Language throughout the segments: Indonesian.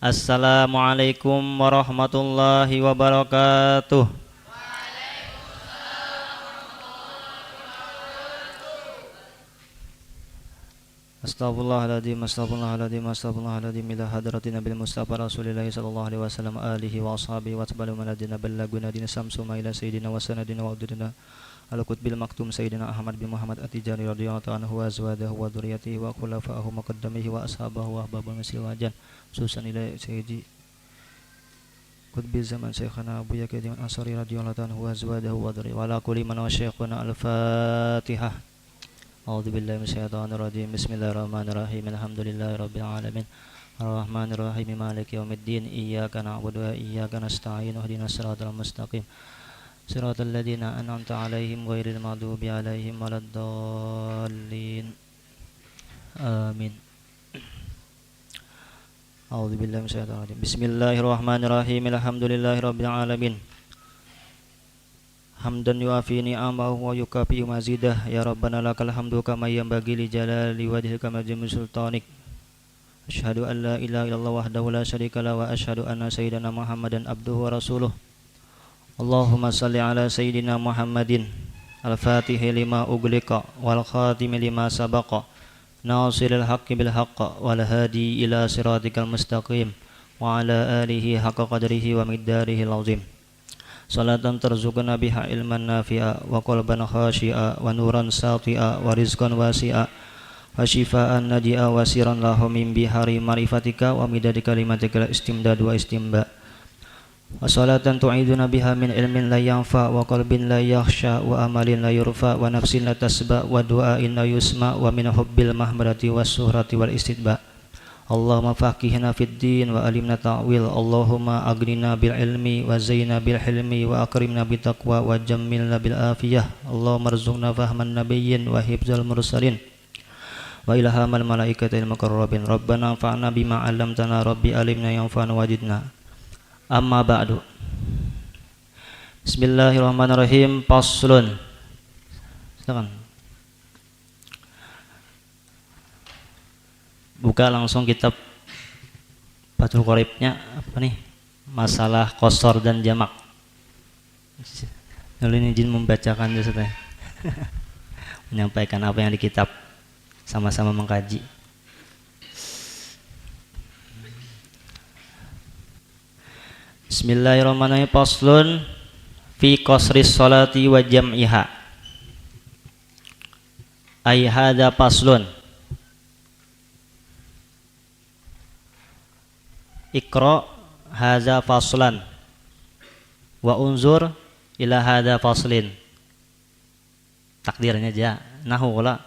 Assalamualaikum warahmatullahi wabarakatuh. Astagfirullahaladzim, astagfirullahaladzim, astagfirullahaladzim. Ila hadratin Nabil Mustafa Rasulillahi sallallahu alaihi wasallam alihi wa ashabihi wa tabalu manadina ballaguna dina samsuma ila sayyidina wa sanadina wa ududina al-qut bil maktum sayyidina Ahmad bin Muhammad At-Tijani radhiyallahu anhu wa azwadahu wa dhurriyyatihi wa khulafa'ahu muqaddamihi wa ashabahu wa ahbabul masil wajan susan ila sayyidi qutbi zaman syekhana Abu Yaqid Ansari radhiyallahu anhu wa azwadahu wa dhurriyyatihi wa ala kulli man wa syekhuna al-Fatihah. A'udzu billahi minasyaitonir rajim. Bismillahirrahmanirrahim. Alhamdulillahirabbil alamin. Arrahmanirrahim. Maliki yaumiddin. Iyyaka na'budu wa iyyaka nasta'in. Ihdinas siratal mustaqim. Siratal ladzina an'amta 'alaihim ghairil maghdubi 'alaihim waladdallin. Amin. A'udzu billahi minasyaitonir rajim. Bismillahirrahmanirrahim. Alhamdulillahirabbil alamin. Hamdan yuafi ni'amahu wa yukafi mazidah. Ya Rabbana lakal hamdu kama yanbaghi li jalali wajhika wa jamil sultanik. Asyhadu an la ilaha illallah wahdahu la syarika lah wa asyhadu anna sayyidana Muhammadan abduhu wa rasuluh. Allahumma salli ala sayyidina Muhammadin al-fatihi lima ughliqa wal khatimi lima sabaqa nasiril haqqi bil haqq wal hadi ila siratikal mustaqim wa ala alihi haqqa qadrihi wa miqdarihi al-azim. Salatan tarzuqna biha ilman nafi'a wa qalban khashi'a wa nuran sati'a wa rizqan wasi'a wa shifaan nadi'a wa siran lahum min bihari marifatika wa midadi kalimatika istimdad wa istimba wa salatan tu'iduna biha min ilmin la yanfa wa qalbin la yakhsha wa amalin la yurfa wa nafsin la tasba wa du'ain la yusma wa min hubbil mahmadati was suhrati wal istidba. Allahumma faqihna fid din wa alimna ta'wil. Allahumma aghnina bil ilmi wa zayyina bil hilmi wa akrimna bit taqwa wa jammilna bil afiyah. Allahumma arzuqna fahman nabiyyin wa hifdzal mursalin wa ilhamal malaikatil muqarrabin. Rabbana anfa'na bima 'allamtana rabbi alimna yanfa'una wajidna. Amma ba'du. Bismillahirrahmanirrahim. Faslun. Silakan. Buka langsung kitab Fathul Qoribnya. Apa nih? Masalah qasar dan jamak. Lalu ini izin membacakan juga saya. Menyampaikan apa yang di kitab. Sama-sama mengkaji. Bismillahirrahmanirrahim. Faslun fi qasris sholati wa jam'iha. Ai hadza faslun. Iqra hadza faslan wa unzur ila hadza faslin. Takdirnya aja nahu wala.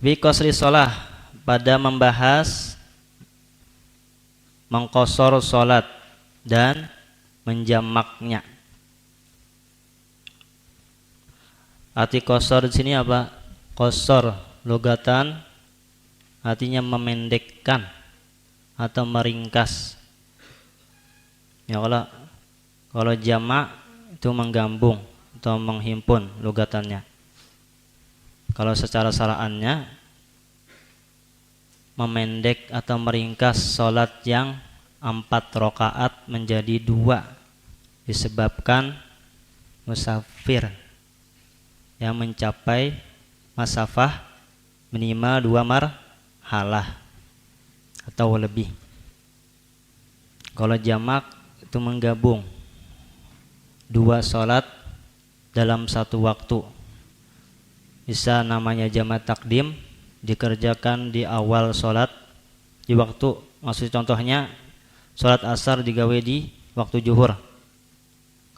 Fi qasri shalah, pada membahas mengqasar salat dan menjamaknya. Arti qasar di sini apa? Qasar lugatan artinya memendekkan atau meringkas. Ya, kalau jamak itu menggabung atau menghimpun lugatannya. Kalau secara syara'annya memendek atau meringkas salat yang 4 rakaat menjadi 2 disebabkan musafir yang mencapai masafah minimal 2 marhalah atau lebih. Kalau jamak itu menggabung 2 salat dalam 1 waktu. Bisa namanya jamak takdim, dikerjakan di awal salat di waktu. Maksud contohnya salat asar digawe di waktu zuhur.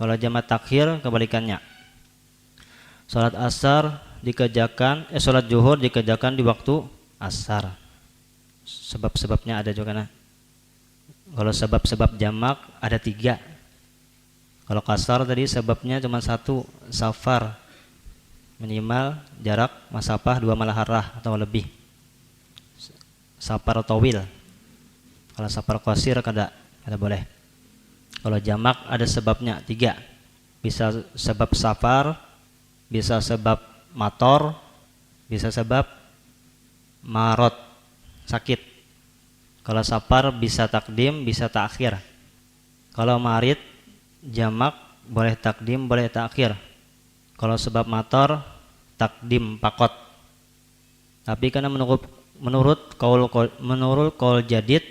Kalau jamak takhir kebalikannya. Salat asar dikerjakan salat zuhur dikerjakan di waktu asar. Sebab-sebabnya ada juga nah. Kalau sebab-sebab jamak ada 3. Kalau qasar tadi sebabnya cuma 1, safar minimal jarak masafah 2 malaharah atau lebih. Safar tawil. Kalau safar qasir kada boleh. Kalau jamak ada sebabnya 3. Bisa sebab safar, bisa sebab mator, bisa sebab marot sakit. Kalau safar bisa takdim, bisa takhir. Kalau marid jamak boleh takdim, boleh takhir. Kalau sebab mator takdim pakot. Tapi karena menurut kaul jadid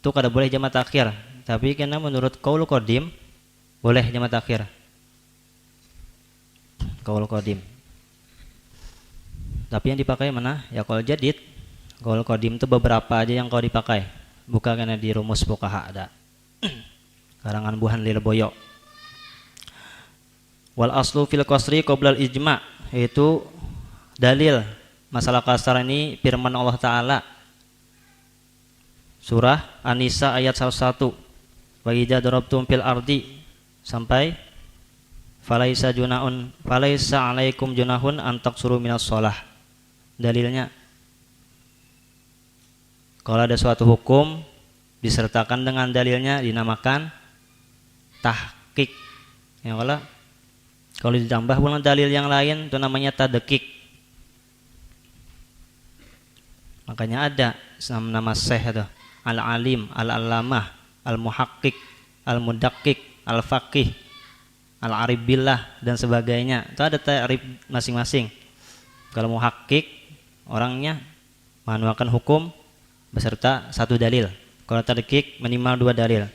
itu kada boleh jamak takhir. Tapi karena menurut kaul qadim boleh jamak takhir. Kaul qadim. Tapi yang dipakai mana? Ya kaul jadid. Kaul qadim itu beberapa aja yang kau dipakai. Bukan karena di rumus fuqaha ada. Karangan Buhan Lirboyo. Wal aslu fil qasri qoblal ijma, yaitu dalil masalah qasar ini firman Allah Ta'ala surah An-Nisa ayat 101, wa idza darabtum fil ardi sampai falaisa alaikum junahun an taqsuru minas shalah. Dalilnya kalau ada suatu hukum disertakan dengan dalilnya dinamakan tahqiq. Ya, kalau ditambah dengan dalil yang lain itu namanya tadqiq. Makanya ada nama syekh itu al-alim, al-allamah, al-muhaqqiq, al-mudaqqiq, al-faqih, al-arif billah dan sebagainya. Itu ada ta'rif masing-masing. Kalau muhaqqiq orangnya menuangkan hukum beserta satu dalil. Kalau tadqiq minimal 2 dalil.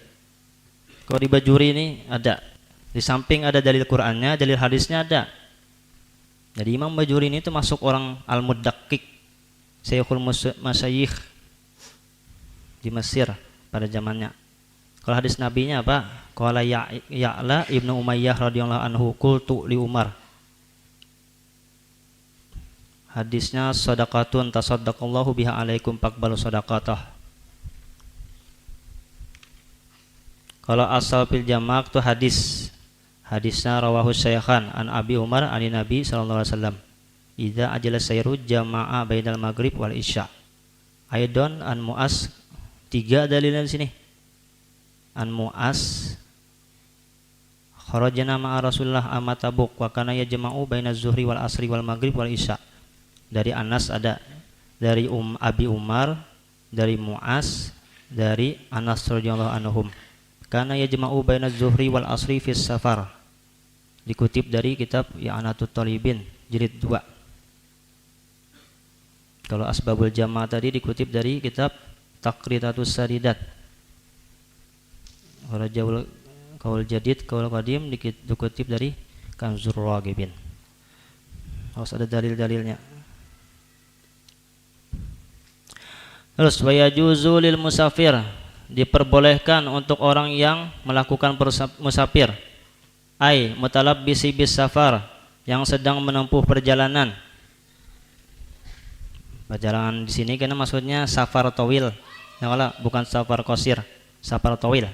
Kalau di Bajuri ini ada, di samping ada dalil Qur'annya, dalil hadisnya ada. Jadi Imam Bajuri ini termasuk orang al-mudaqqiq, Syekhul Masyayikh di Mesir pada zamannya. Kalau hadis nabinya apa? Qala Ya'la ibnu Umayyah radhiyallahu anhu qultu li Umar. Hadisnya shadaqatun tasaddaqallahu biha alaikum faqbalu shadaqatah. Kalau asal fil jamak itu hadisnya rawahu Syaikhan an Abi Umar an Nabi sallallahu alaihi wasallam idza ajala sayru jama'a bainal maghrib wal isya. Aidon an Mu'az, 3 dalilnya di sini. An Mu'az kharajna ma'a Rasulullah amma Tabuk wa kana yajma'u bainaz zuhri wal asri wal maghrib wal isya. Dari Anas ada, dari Abi Umar, dari Mu'az, dari Anas radhiyallahu anhum. Kana yajma'u bainaz zuhri wal asri fis safar. Dikutip dari kitab I'anatut Talibin jilid 2. Kalau asbabul jama' tadi dikutip dari kitab Taqritatus Sadidat. Kalau kaul jadid, kaul qadim dikutip dari Kanzur Raghibin. Harus ada dalil-dalilnya. Terus wa yajuzu lil musafir, diperbolehkan untuk orang yang melakukan musafir, ai mutalabbisi bis safar, yang sedang menempuh perjalanan. Perjalanan di sini karena maksudnya safar tawil, ya Allah, bukan safar qasir, safar tawil.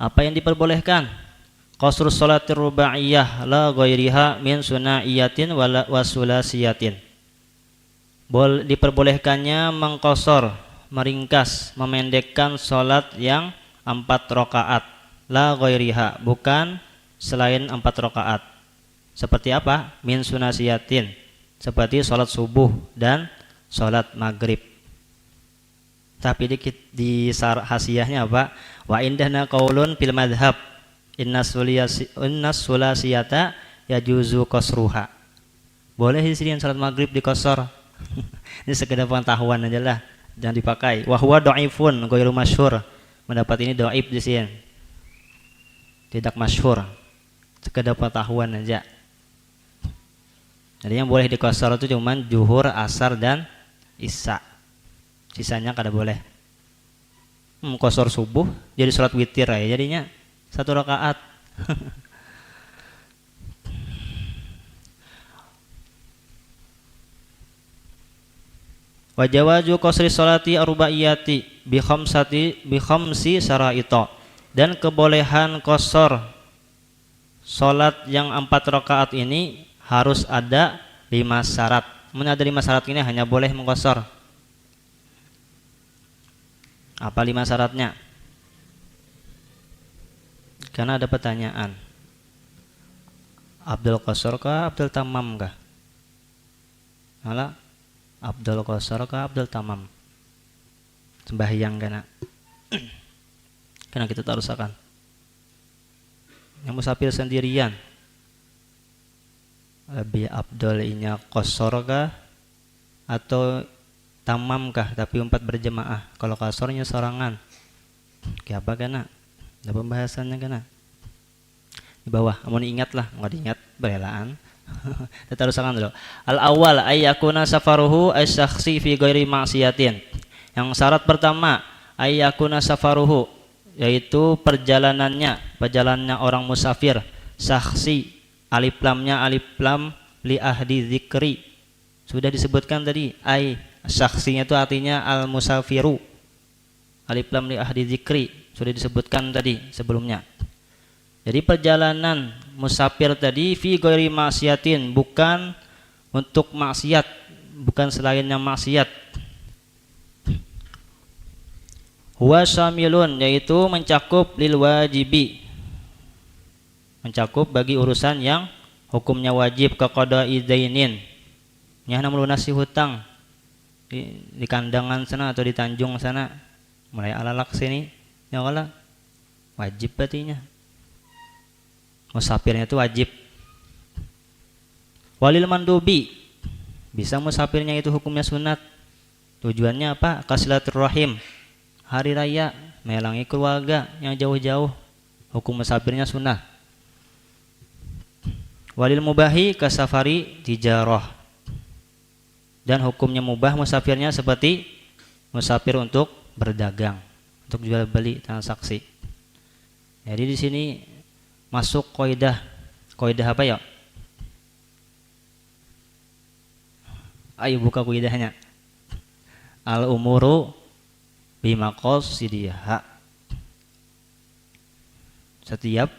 Apa yang diperbolehkan? Qasrus sholatir rubaiyah la ghairiha min sunaiyatin wa sulasiyatin. Diperbolehkannya mengqasar, meringkas, memendekkan sholat yang 4 rakaat, la ghairiha, bukan selain 4 rakaat. Seperti apa? Min sunasiyatin, seperti sholat subuh dan sholat maghrib. Tapi di hasiyahnya apa? Wa indahna qaulun fil madhab innas sulasiyata yajuzu qasruha. Boleh di sini sholat maghrib diqasar. Ini sekedar pengetahuan aja lah, jangan dipakai. Wa huwa dhaifun ghairu masyhur. Mendapat ini dhaif di sini. Tidak masyhur. Sekedar pengetahuan aja. Jadi yang boleh diqasar itu cuma zuhur, asar dan isya. Sisanya kada boleh. Qasar subuh jadi sholat witir ya, jadinya 1 rakaat. Wa jawazu qasri sholati arbaiyati bi khamsi syara'ita, dan kebolehan qasar salat yang 4 rakaat ini harus ada 5 syarat. Ada 5 syarat ini hanya boleh mengqasar. Apa 5 syaratnya? Karena ada pertanyaan. Abdul qasar kah, Abdul tamam kah? Alah, Abdul qasar kah, Abdul tamam? sembahyang kana. Karena kita tak rusakan. Yang musafir sendirian lebih afdal inya qasar kah atau tamam kah tapi 4 berjemaah. Kalau qasornya sorangan. Kayak apa kana? Ada pembahasannya kana. Di bawah, amun ingat lah, enggak diingat berelaan. Kita rusakan dulu. Al-awwal ayyakuna safaruhu as-syakhsi fi ghairi ma'siyatin. Yang syarat pertama ayyakuna safaruhu yaitu perjalanannya orang musafir saksi alif lamnya alif lam li ahdi zikri sudah disebutkan tadi saksinya itu artinya al musafiru alif lam li ahdi zikri sudah disebutkan tadi sebelumnya. Jadi perjalanan musafir tadi fi ghairi maksiatin bukan untuk maksiat, bukan selainnya maksiat. Huwa syamilun yaitu mencakup lil wajibi, mencakup bagi urusan yang hukumnya wajib ke qada'i dainin, nyana melunasi hutang di kandangan sana atau di Tanjung sana, mulai alalak sini ya Allah wajib berartinya musafirnya itu wajib. Walil mandubi bisa musafirnya itu hukumnya sunat, tujuannya apa? Kasilaturrahim, hari raya, melangi keluarga yang jauh-jauh, hukum musafirnya sunnah. Walil mubahi kasafari tijarah, dan hukumnya mubah musafirnya seperti musafir untuk berdagang, untuk jual beli transaksi. Jadi di sini masuk kaidah apa ya? Ayo buka kaidahnya. Al umuru bimaqasidiha. Setiap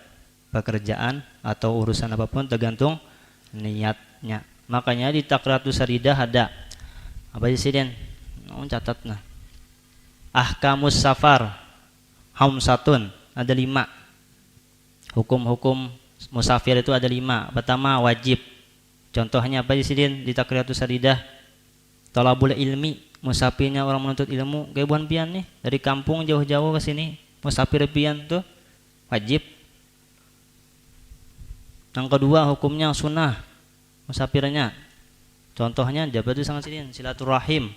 pekerjaan atau urusan apapun tergantung niatnya. Makanya di takratus saridah ada apa sih Den? Catat nah. Ahkamus safar hamsatun, ada 5. Hukum-hukum musafir itu ada 5. Pertama wajib. Contohnya apa sih Den? Di takratus saridah talabul ilmi, musafirnya orang menuntut ilmu, kebuan pian nih dari kampung jauh-jauh ke sini, musafir pian tuh wajib. Yang kedua hukumnya sunnah musafirnya. Contohnya jabat itu sangat sidin, silaturahim,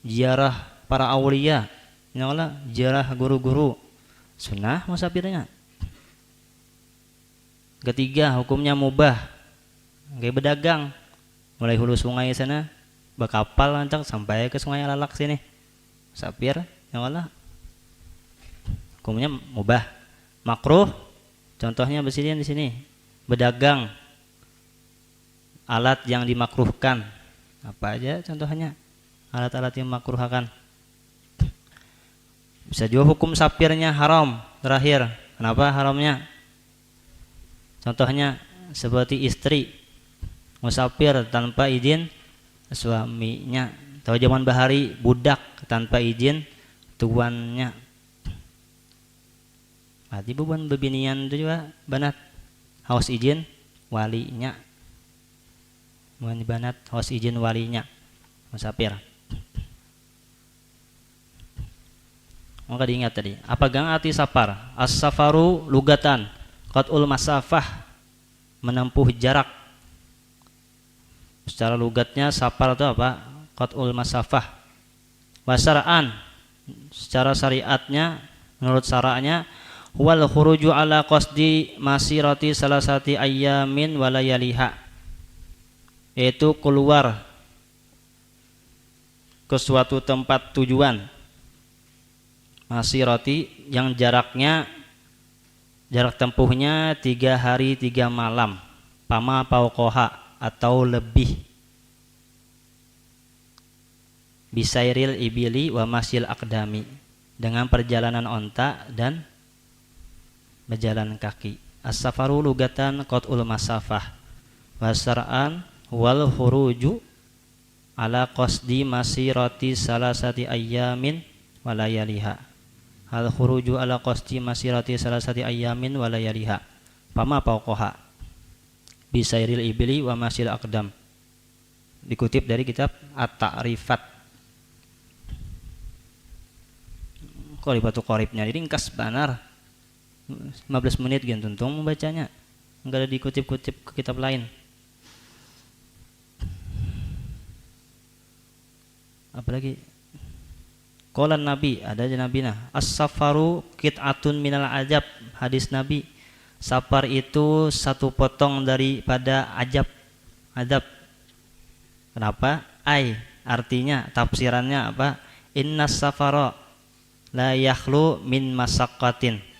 ziarah para aulia, nyala ziarah guru-guru, sunnah musafirnya. Ketiga hukumnya mubah, kayak berdagang, mulai hulu sungai sana berkapal lancang sampai ke sungai Alalak sini, musafir nyala hukumnya mubah. Makruh contohnya bersihin di sini berdagang alat yang dimakruhkan, apa aja contohnya alat-alat yang makruhkan. Bisa juga hukum sapirnya haram. Terakhir, kenapa haramnya? Contohnya seperti istri musafir tanpa izin suaminya, atau zaman bahari budak tanpa izin tuannya. Berarti bukan bebinian itu juga banat haus izin walinya, bukan banat haus izin walinya musafir. Maka diingat tadi apa gang arti safar? As-safaru lugatan qat'ul masafah, menempuh jarak. Secara lugatnya safar itu apa? Qat'ul masafah. Wa syara'an, secara syariatnya menurut syara'nya wal khuruju ala qasdi masirati salasati ayyamin walayaliha, yaitu keluar ke suatu tempat tujuan masirati yang jarak tempuhnya 3 hari 3 malam, pama pauqoha atau lebih, bisairil ibili wa masyil akdami, dengan perjalanan onta dan berjalan kaki. As-safaru lugatan qat'ul masafah, wa syar'an wal khuruju ala qasdi masirati salasati ayyamin wa layaliha. Al khuruju ala qasdi masirati salasati ayyamin wa layaliha, pama pauqoha bisairil ibli wa masyil aqdam. Dikutip dari kitab At-Ta'rifat. Qoribatu qoribnya diringkas banar 15 menit gitu untung membacanya, enggak ada dikutip-kutip ke kitab lain. Apalagi qala Nabi, ada aja Nabi nah, as-safaru qit'atun minal ajab, hadis Nabi, safar itu satu potong daripada ajab. Adab. Kenapa? Artinya tafsirannya apa? Innas safara la yakhlu min masaqqatin.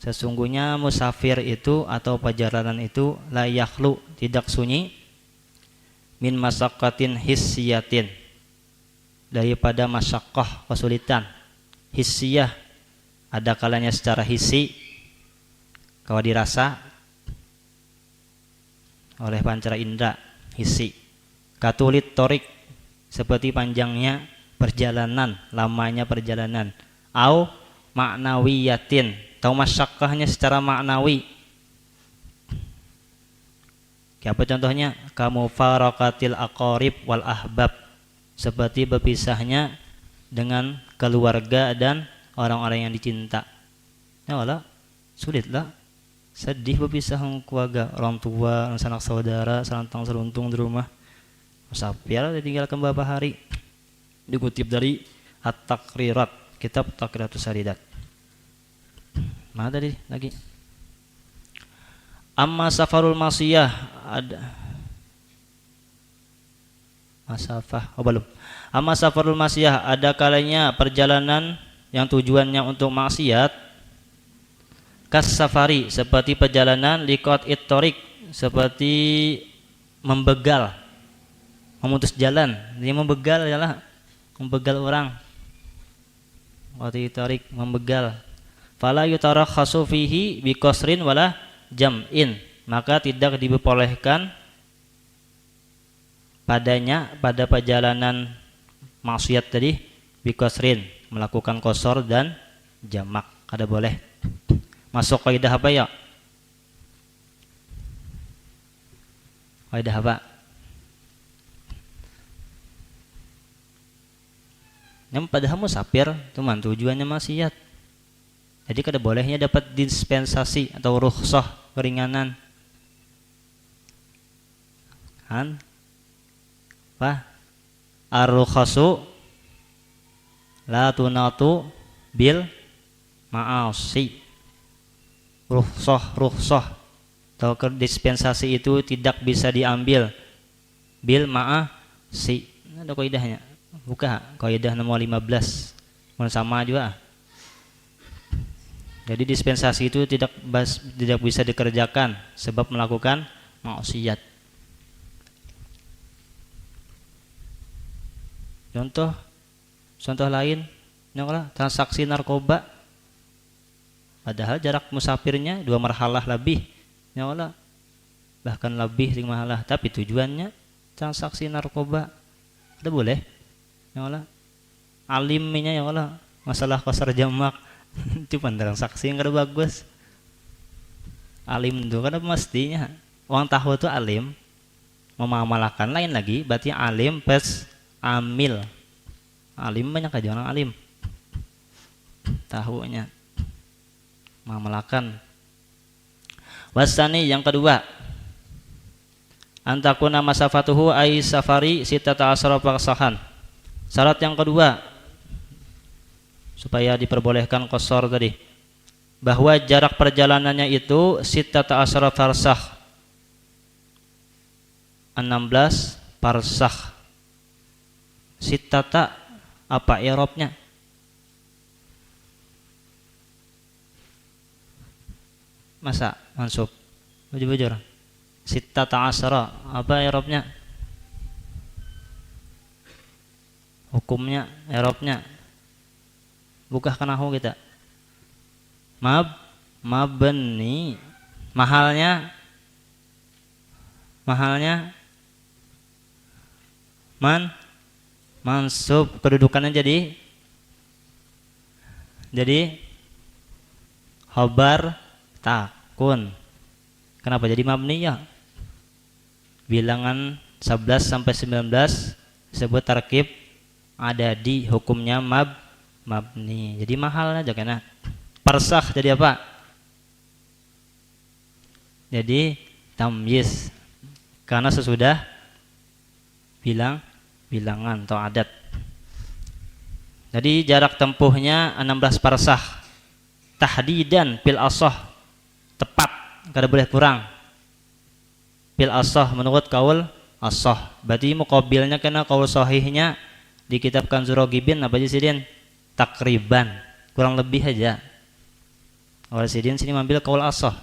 Sesungguhnya musafir itu atau perjalanan itu la yakhlu, tidak sunyi, min masaqqatin hissiyatin, daripada masyaqqah, kesulitan. Hissiyah, ada kalanya secara hissi, kalau dirasa oleh pancara indra, hissi. Katulit torik, seperti panjangnya perjalanan, lamanya perjalanan. Au maknawiyatin, atau masyaqqahnya secara maknawi. Apa contohnya? Kamu faraqatil aqarib wal ahbab, seperti berpisahnya dengan keluarga dan orang-orang yang dicinta. Ya Allah, sulitlah, sedih berpisah dengan keluarga, orang tua, sanak saudara, sarantang seruntung di rumah. Musafir ditinggalkan beberapa hari. Dikutip dari At-Taqrirat, kitab Taqriratus Saridat. Mana tadi lagi? Amma safarul masiyah, ada masafah, belum. Amma safarul masiyah, ada kalanya perjalanan yang tujuannya untuk maksiat. Kas safari, seperti perjalanan. Liqat it-tariq, seperti membegal, memutus jalan. Dia membegal adalah membegal orang. Wati tarik, membegal. Fala yutarakhasu fihi biqasrin wala jam'in, maka tidak diperbolehkan padanya pada perjalanan maksiat tadi biqasrin, melakukan qasar dan jamak, kada boleh. Masuk kaidah apa ya? Kaidah apa? Yang padahal musafir teman tujuannya maksiat, jadi kada bolehnya dapat dispensasi atau rukhsah, keringanan. Kan? Apa? Ar-rukhasu la tunatu bil ma'asi. Rukhsah atau dispensasi itu tidak bisa diambil bil ma'asi. Ada kaidahnya. Buka kaidah nomor 15. Sama juga. Jadi dispensasi itu tidak bisa dikerjakan sebab melakukan maksiat. Contoh lain, transaksi narkoba. Padahal jarak musafirnya 2 marhalah lebih, bahkan lebih 5 marhalah, tapi tujuannya transaksi narkoba. Ada boleh? Alimnya masalah qasar jamak itu pandang saksi yang kada bagus. Alim itu kada mestinya orang tahu itu alim, mengamalkan lain lagi, berarti alim plus amil. Alim banyak aja orang alim, tahunya mengamalkan. Wasani, yang kedua, antakuna masafatuhu ay safari sitata asra faksahan. Syarat yang kedua supaya diperbolehkan qasar tadi, bahwa jarak perjalanannya itu sittata asyara farsakh, 16 farsakh. Sittata apa i'rabnya? Masa mansub bujur-bujur. Sittata asyara apa i'rabnya? Hukumnya, i'rabnya. Buka kanahu kita. Mabni. Mahalnya mansub, kedudukannya jadi khabar takun. Kenapa jadi mabni ya? Bilangan 11 sampai 19 disebut tarkib adadi, hukumnya mabni. Jadi mahal aja karena parsah jadi apa? Jadi tamyiz. Karena sesudah bilangan atau adat. Jadi jarak tempuhnya 16 parsah. Tahdidan fil ashah, tepat, kada boleh kurang. Fil ashah menurut kaul ashah. Berarti muqabilnya kena kaul sahihnya di kitab Kanzur Ragibin apa aja sidin? Takriban, kurang lebih aja. Kaul sidin sini ambil kaul ashah.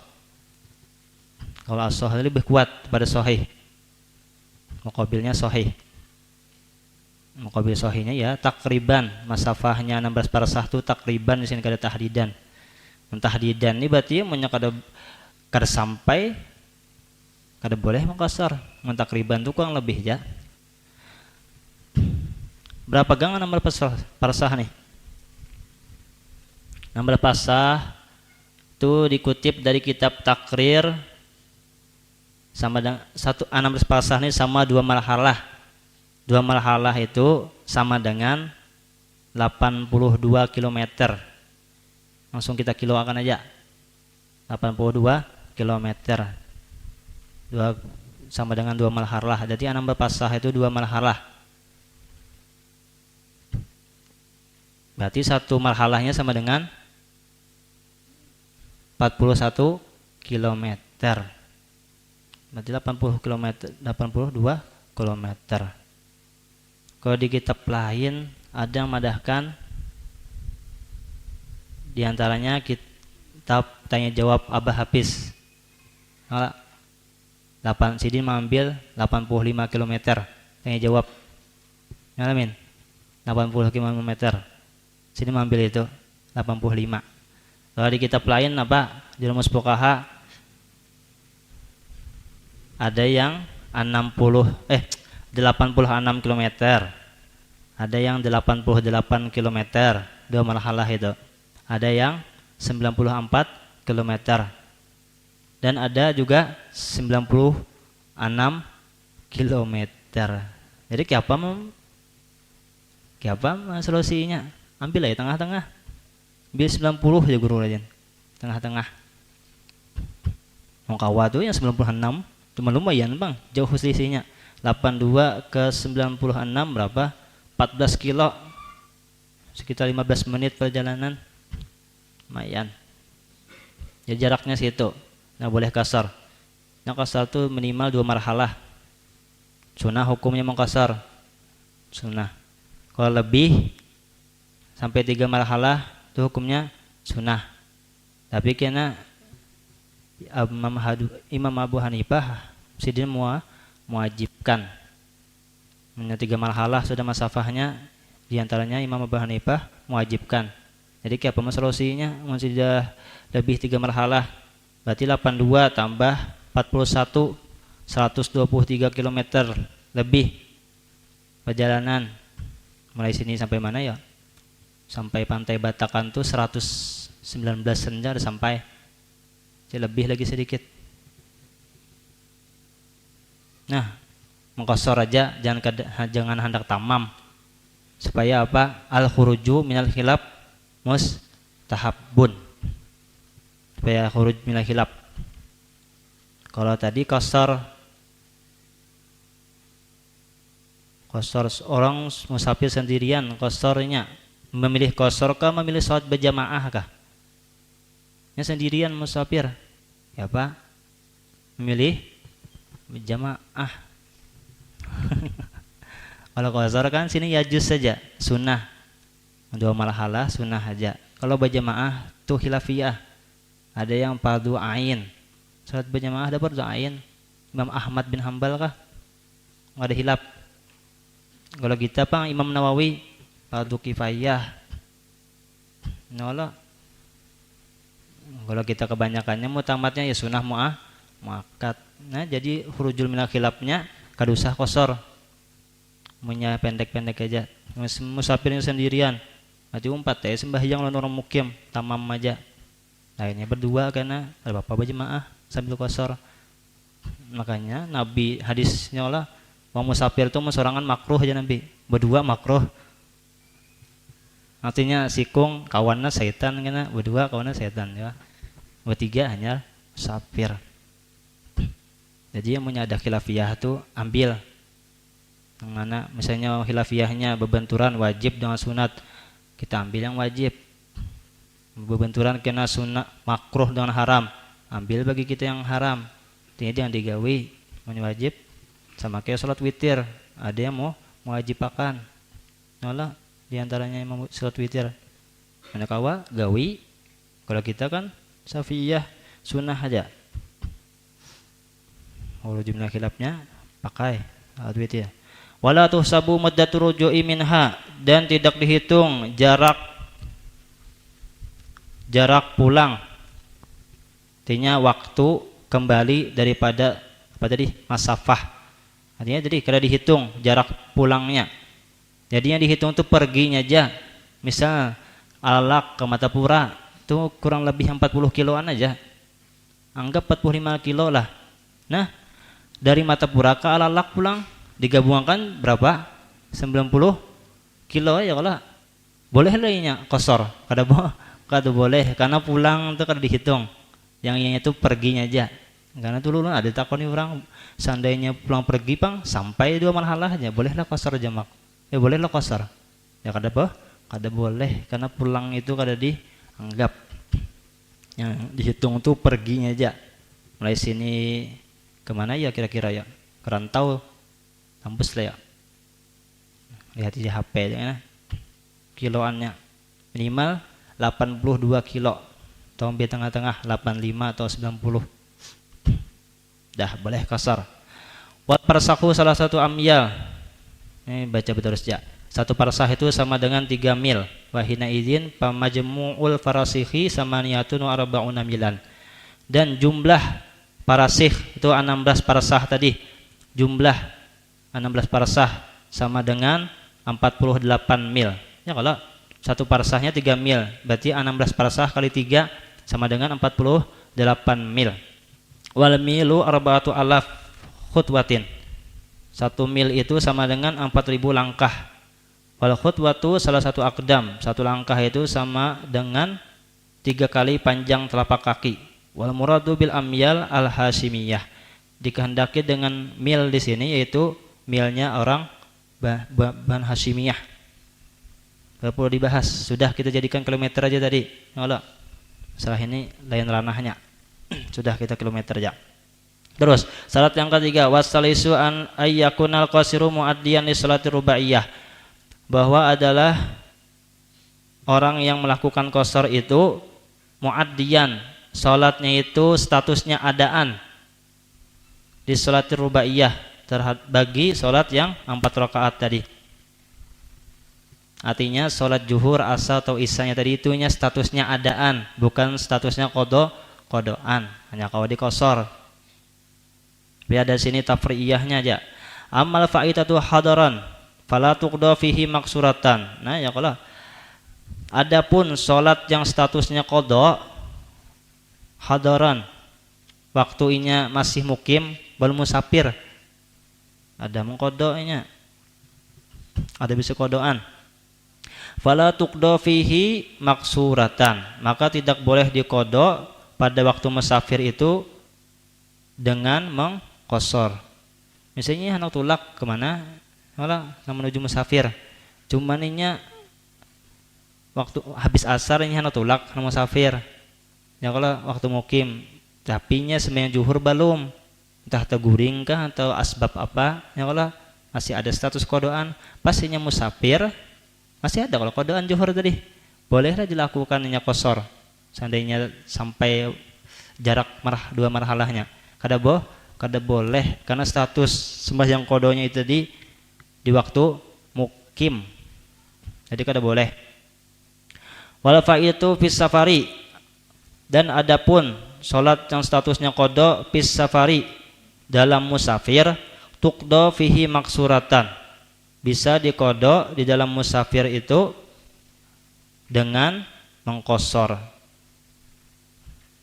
Kaul ashah lebih kuat pada sahih. Muqabilnya sahih. Muqabil sahihnya ya takriban, masafahnya 16 parsah tu takriban, di sini kada tahdidan. Tahdidan ini berarti mun kada sampai, kada boleh mengkasar. Mun takriban tu kurang lebih ya. Berapa gang 16 parsah nih? 16 parsah itu dikutip dari kitab Takrir, sama dengan 16 parsah ini sama 2 marhalah. 2 marhalah itu sama dengan 82 km. Langsung kita kiloakan aja. 82 km. Sama dengan 2 marhalah. Jadi 16 parsah itu 2 marhalah. Berarti satu marhalahnya sama dengan 41 km. Berarti 80 km, 82 km. Kalau di kitab lain ada yang madahkan, di antaranya kitab tanya jawab Abah Hafiz. 8 sidin mengambil 85 km tanya jawab. Ngalamin? 80 km. Sini mengambil itu 85. Kalau di kitab lain apa? Di Rumus Fuqaha ada yang 86 km. Ada yang 88 km, 2 marhalah itu. Ada yang 94 km. Dan ada juga 96 km. Jadi kiapa solusinya? Ambil aja tengah-tengah. Ambil 90 aja guru aja. Tengah-tengah. Mongkawa tuh yang 96 cuma lumayan bang, jauh selisihnya. 82 ke 96 berapa? 14 kilo. Sekitar 15 menit perjalanan. Lumayan. Ya jaraknya situ. Nggak boleh kasar. Yang kasar tuh minimal 2 marhalah. Sunnah hukumnya mengkasar. Sunnah. Kalau lebih sampai 3 marhalah itu hukumnya sunnah. Tapi kena Imam Abu Hanifah sidin mewajibkan. 3 marhalah sudah masafahnya, diantaranya Imam Abu Hanifah mewajibkan. Jadi kayak apa solusinya? Sudah lebih 3 marhalah, berarti 82 tambah 41, 123 km lebih perjalanan. Mulai sini sampai mana ya? Sampai pantai Batakan tuh 119 senja udah sampai. Jadi lebih lagi sedikit. Nah, mengkosor aja, jangan hendak tamam. Supaya apa? Al-khuruju minal khilaf mustahabbun. Supaya khuruj minal khilaf. Kalau tadi kosor orang musafir sendirian, kosornya memilih kosor kah, memilih sholat berjamaah kah? Yang sendirian musafir, ya Pak, memilih berjamaah. Kalau kosor kan sini ya juz saja, sunnah. 2 marhalah sunnah aja. Kalau berjamaah tuh khilafiyah. Ada yang fardu ain. Salat berjamaah ada fardu ain. Imam Ahmad bin Hambal kah? Enggak ada hilaf. Kalau kita Pak Imam Nawawi fardu kifayah. Nolak. Kalau kita kebanyakannya mutamatnya ya sunnah muakkad. Nah, jadi khurujul minal khilafnya kada usah kosor. Munya pendek-pendek aja. Musafirnya sendirian. Mati umpat ya sembahyang lawan orang mukim, tamam aja. Lainnya berdua karena ada bapak berjamaah sambil kosor. Makanya Nabi hadisnya lah, wong musafir itu sorangan makruh aja Nabi. Berdua makruh. Artinya sikung kawannya setan kena, berdua kawannya setan ya. Bertiga hanya musafir. Jadi yang punya ada khilafiyah tuh ambil yang mana misalnya khilafiyahnya bebenturan wajib dengan sunat, kita ambil yang wajib. Bebenturan kena sunat makruh dengan haram, ambil bagi kita yang haram. Ini yang digawi wajib sama kayak sholat witir, ada yang mau mewajibakan. Nolah diantaranya yang mau sholat witir. Manakawa gawi, kalau kita kan Syafi'iyah sunnah aja. Kalau jumlah khilafnya pakai sholat witir. Wala tuhsabu muddatu ruju'i minha, dan tidak dihitung jarak pulang. Artinya waktu kembali daripada apa tadi? Masafah. Artinya jadi kada dihitung jarak pulangnya. Jadi yang dihitung itu perginya aja. Misal Alalak ke Matapura itu kurang lebih 40 kiloan aja. Anggap 45 kilo lah. Nah, dari Matapura ke Alalak pulang digabungkan berapa? 90 kilo ya kalau boleh lainnya kosor. Kada boleh karena pulang itu kada dihitung. Yang ini itu perginya aja. Karena dulu ada takoni orang seandainya pulang pergi pang sampai 2 marhalahnya bolehlah kosor jamak. Ya bolehlah kosor. Ya kada boleh karena pulang itu kada dianggap. Yang dihitung tuh perginya aja. Mulai sini kemana ya kira-kira ya? Kerantau tembus lah ya. Lihat di HP ya. Kiloannya minimal 82 kilo. Tombe tengah-tengah 85 atau 90. Dah boleh kasar. Wat parsahu salah satu amyal. Ini baca betul saja. Satu parsah itu sama dengan 3 mil. Wahina izin pamajmu'ul farasihi samaniyatun wa arba'una milan. Dan jumlah parasih itu 16 parsah tadi. Jumlah 16 parsah sama dengan 48 mil. Ya kalau satu parsahnya 3 mil, berarti 16 parsah kali 3 sama dengan 48 mil. Wal milu arba'atu alaf khutwatin. 1 mil itu sama dengan 4000 langkah. Wal khutwatu salah satu akdam. 1 langkah itu sama dengan 3 kali panjang telapak kaki. Wal muradu bil amyal al hasimiyah. Dikehendaki dengan mil di sini yaitu milnya orang Ban Hasimiyah. Tidak perlu dibahas, sudah kita jadikan kilometer aja tadi. Allah, salah ini lain ranahnya. Sudah kita kilometer aja. Terus syarat yang ketiga, wasalisu an ayyakunal qasiru muaddiyan li salati rubaiyah, bahwa adalah orang yang melakukan qasar itu muaddiyan, salatnya itu statusnya adaan di salati rubaiyah, bagi salat yang 4 rakaat tadi. Artinya salat zuhur, asar atau isanya tadi itunya statusnya adaan, bukan statusnya kodoan, hanya kalau dikosor. Tapi ada sini tafriyahnya aja. Amal fa'itatu hadaran fala tuqda fihi maksuratan. Nah, ya kalau adapun salat yang statusnya qada hadaran, waktunya masih mukim belum musafir, ada mengkodonya, ada bisa kodoan. Fala tuqda fihi maksuratan, maka tidak boleh dikodok pada waktu musafir itu dengan mengkosor. Misalnya anak tulak kemana? Malah menuju musafir. Cuman ini waktu habis asar ini anak tulak anak musafir. Ya kalau waktu mukim, tapi nya sembahyang zuhur belum. Entah teguring kah atau asbab apa, ya kalau masih ada status kodoan, pastinya musafir masih ada. Kalau kodoan zuhur tadi bolehlah dilakukan hanya kosor seandainya sampai jarak 2 marhalahnya. Kada boleh karena status sembahyang kodonya itu di waktu mukim, jadi kada boleh. Wal fa'idatu fis safari, dan adapun salat yang statusnya kodo fis safari dalam musafir, tuqdo fihi maksuratan, bisa dikodok di dalam musafir itu dengan mengkosor.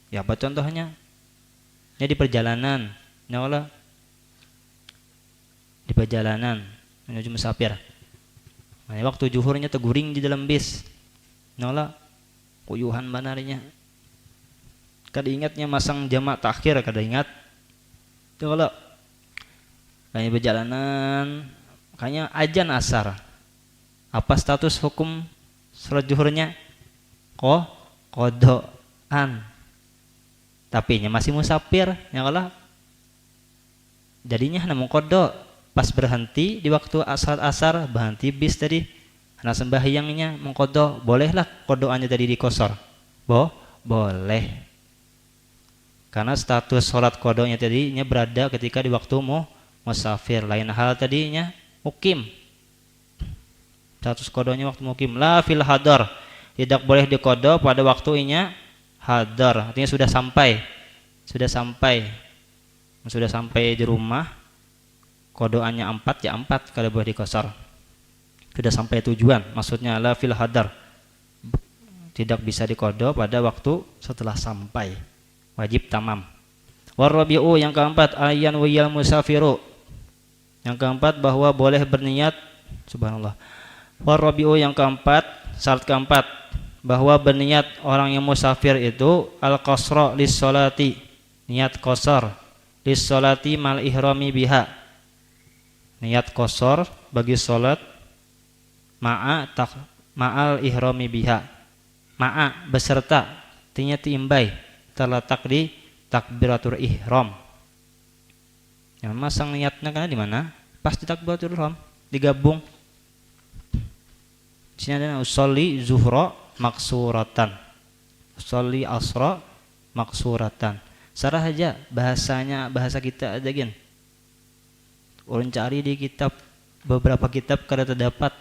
Ya apa contohnya? Ya di perjalanan, ya Allah, di perjalanan menuju musafir. Nah, waktu zuhurnya teguring di dalam bis, Nola kuyuhan banarnya. Kada ingatnya masang jamak takhir kada ingat. Kalau kayaknya berjalanan kayaknya ajan asar. Apa status hukum salat zuhurnya? Kodoan. Tapi nya masih musafir, ya kalau jadinya namun kodo pas berhenti di waktu asar berhenti bis tadi karena sembahyangnya mengkodo bolehlah kodoannya tadi dikosor boleh karena status sholat kodonya tadinya berada ketika di waktu musafir, lain hal tadinya mukim, status kodonya waktu mukim. La fil hadar, tidak boleh dikodo pada waktunya hadar, artinya sudah sampai di rumah, kodoannya 4 ya 4 kalau boleh dikosor. Sudah sampai tujuan, maksudnya la fil hadar, tidak bisa dikodo pada waktu setelah sampai, wajib tamam. Warabi'u yang keempat ayan wiyal musafiru, yang keempat bahwa boleh berniat, subhanallah. Warabi'u yang keempat, syarat keempat bahwa berniat orang yang musafir itu al-qasra lis sholati, niat qasar lis sholati mal ihrami biha, niat qasar bagi salat ma'al ihrami biha, ma'a beserta, artinya tiimbai terletak di takbiratul ihram. Yang masang niatnya karena di mana? Pas di takbiratul ihram digabung. Di sini ada usolli zuhra maksuratan, usolli asra maksuratan. Sarah aja bahasanya, bahasa kita ada gin. Ulun cari di kitab, beberapa kitab kada terdapat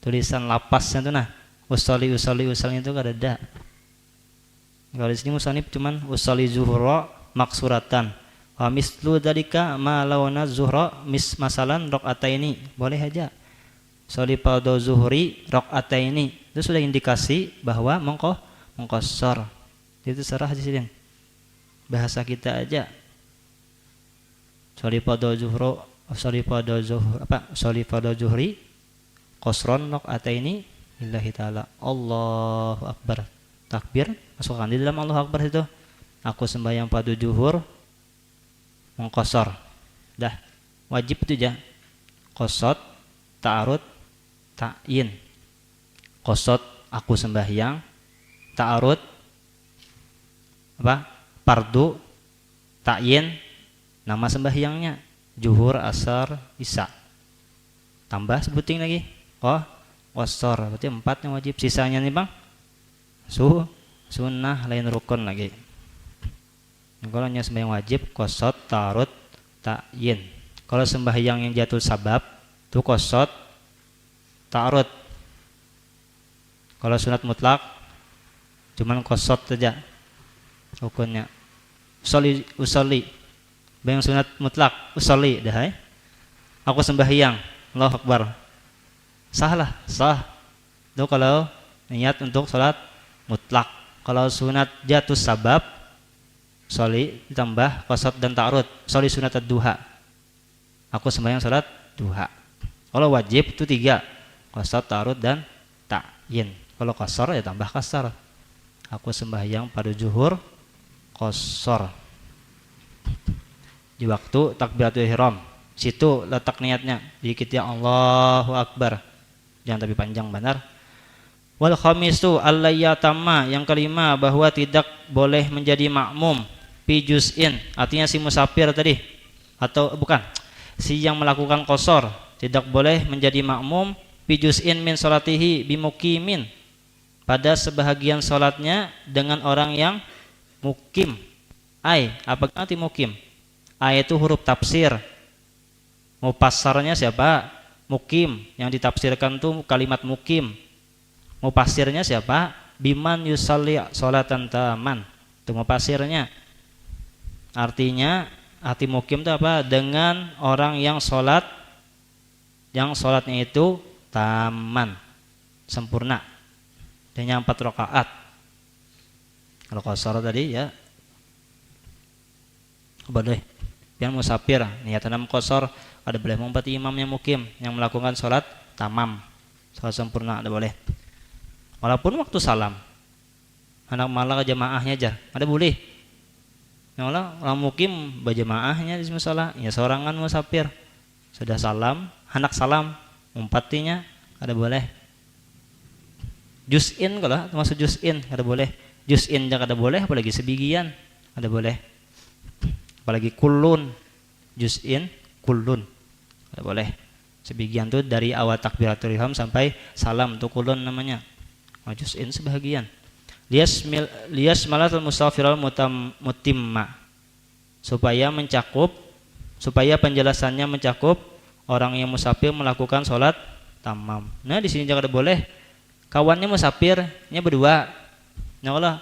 tulisan lapasnya tuh nah usolli itu kada ada. Kalau di sini musannif cuman usolli zuhra maksuratan. Wa mislu dzalika ma lawana zuhra masalan rakaataini, boleh aja. Sholli fardhu zuhri rakaataini, itu sudah indikasi bahwa mengqashar. Itu sarah di sini. Bahasa kita aja. Sholli fardhu zuhri qasron rakaataini lillahi taala. Allahu akbar. Takbir, masukkan di dalam Allahu akbar itu. Aku sembahyang pada zuhur mengqashar. Dah, wajib itu aja. Qasad, ta'arud, ta'yin. Qasad aku sembahyang, ta'arud apa? Fardu, ta'yin nama sembahyangnya, zuhur, asar, isya. Tambah sebuting lagi. Qasar, berarti 4 yang wajib. Sisanya nih Bang, sunnah lain rukun lagi. Kalau hanya sembahyang wajib, qasad, ta'arud, ta'yin. Kalau sembahyang yang jatuh sabab, itu qasad, ta'arud. Kalau sunat mutlak, cuman qasad saja rukunnya. Usolli, bayang sunat mutlak, usolli dah. Aku sembahyang, Allahu akbar. Sah. Itu kalau niat untuk salat mutlak. Kalau sunat jatuh sabab, sholli ditambah qasad dan ta'arud. Sholli sunat ad-duha, aku sembahyang salat duha. Kalau wajib itu 3, qasad, ta'arud dan ta'yin. Kalau qasar ya tambah qasar, aku sembahyang pada zuhur qasar di waktu takbiratul ihram. Situ letak niatnya, dikit ya Allahu akbar, jangan tapi panjang benar. Wal khamisu allayatamma, yang kelima bahwa tidak boleh menjadi makmum fi juz'in, artinya si musafir tadi, atau bukan, si yang melakukan qasar tidak boleh menjadi makmum fi juz'in min salatihi bimuqimin, pada sebahagian salatnya dengan orang yang mukim. Apa arti mukim? Itu huruf tafsir. Mufassarnya siapa? Mukim. Yang ditafsirkan tuh kalimat mukim. Mufassirnya siapa? Biman yusalli sholatan taman. Itu mufassirnya. Artinya arti mukim itu apa? Dengan orang yang sholat, yang sholatnya itu taman, sempurna, dan 4 rakaat. Kalau qasar tadi ya boleh. Yang musafir niatan qasar ada boleh mengobati imamnya mukim yang melakukan sholat tamam, sholat sempurna ada boleh. walaupun waktu salam. Anak malah jamaahnya aja, ada boleh. Nyola orang mukim berjamaahnya di musola, ya sorangan musafir. Sudah salam, anak salam, umpatinya ada boleh. Juz'in kalau termasuk juz'in ada boleh. Juz'in jangan ada boleh, apalagi sebigian ada boleh. Apalagi kulun, juz'in, kulun ada boleh. Sebagian tuh dari awal takbiratul ihram sampai salam tuh kulun namanya. Juz'in sebagian. Lias malatul musafiral mutimma, supaya penjelasannya mencakup orang yang musafir melakukan sholat tamam. Nah di sini jangan ada boleh. Kawannya musafirnya berdua. Nah Allah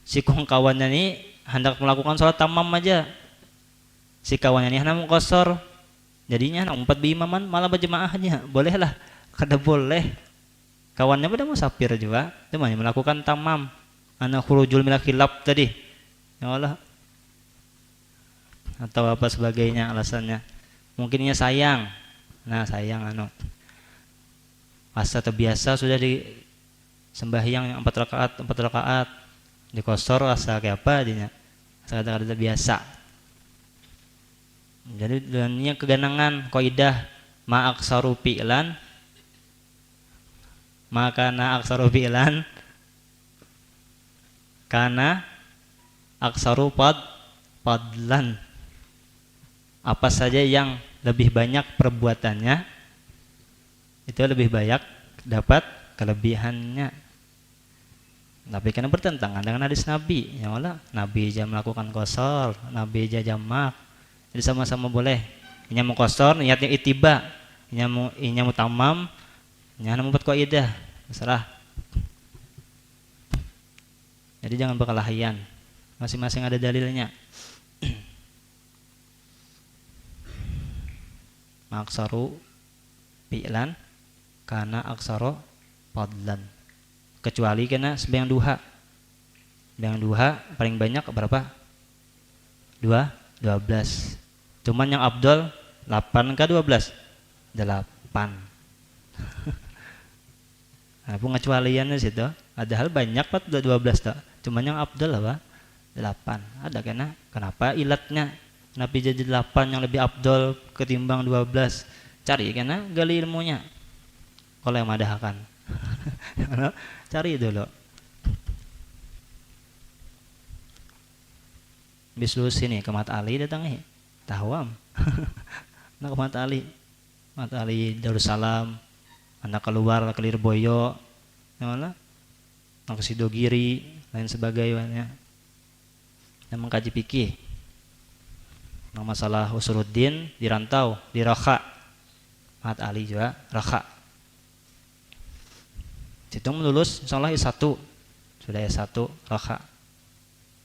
si kawannya ini hendak melakukan sholat tamam aja. Si kawannya ini hendak mengkosor. Jadinya hendak 4 biimaman malah berjemaahnya. Bolehlah. Kada boleh. Kawannya pada musafir juga, cuma melakukan tamam. Ana khurujul minal khilaf tadi. Ya Allah. Atau apa sebagainya alasannya. Mungkinnya sayang. Nah, sayang asa terbiasa sudah di sembahyang 4 rakaat. Dikosor asa kayak apa jadinya. Asa kada terbiasa. Jadi dalamnya keganangan kaidah ma aksaru fi'lan maka na aksaru fi'lan karena aksaru padlan, apa saja yang lebih banyak perbuatannya itu lebih banyak dapat kelebihannya. Tapi karena bertentangan dengan hadis Nabi, ya Allah, Nabi aja melakukan qasar, Nabi aja jamak, jadi sama-sama boleh. Ini mau qasar niatnya itiba, ini mau tamam, nyana membuat kaidah, masalah. Jadi jangan berkelahian, masing-masing ada dalilnya. Maksaru fi'lan karena aksaro fadlan, kecuali kena sembahyang duha. Sembahyang duha paling banyak berapa? 12. Cuman yang afdal 8 ke 12? 8. Nah, pengecualian di situ. Ada hal banyak Pak 12 tak. Cuman yang afdal apa? 8. Ada kena. Kenapa ilatnya? Kenapa jadi 8 yang lebih afdal ketimbang 12? Cari kena gali ilmunya. Kalau yang madahkan. Cari dulu. Bislu sini ke Mat Ali datang nih. Tawam. Nak ke Mat Ali. Mat Ali Darussalam. Anak keluar ke Lirboyo, mana? Nak ke Sidogiri, lain sebagainya. Dan mengkaji fikih. Nah, masalah usuluddin di rantau, di Rakha. Mat Ali juga Rakha. Hitung lulus insyaallah S1. Sudah S1 Rakha.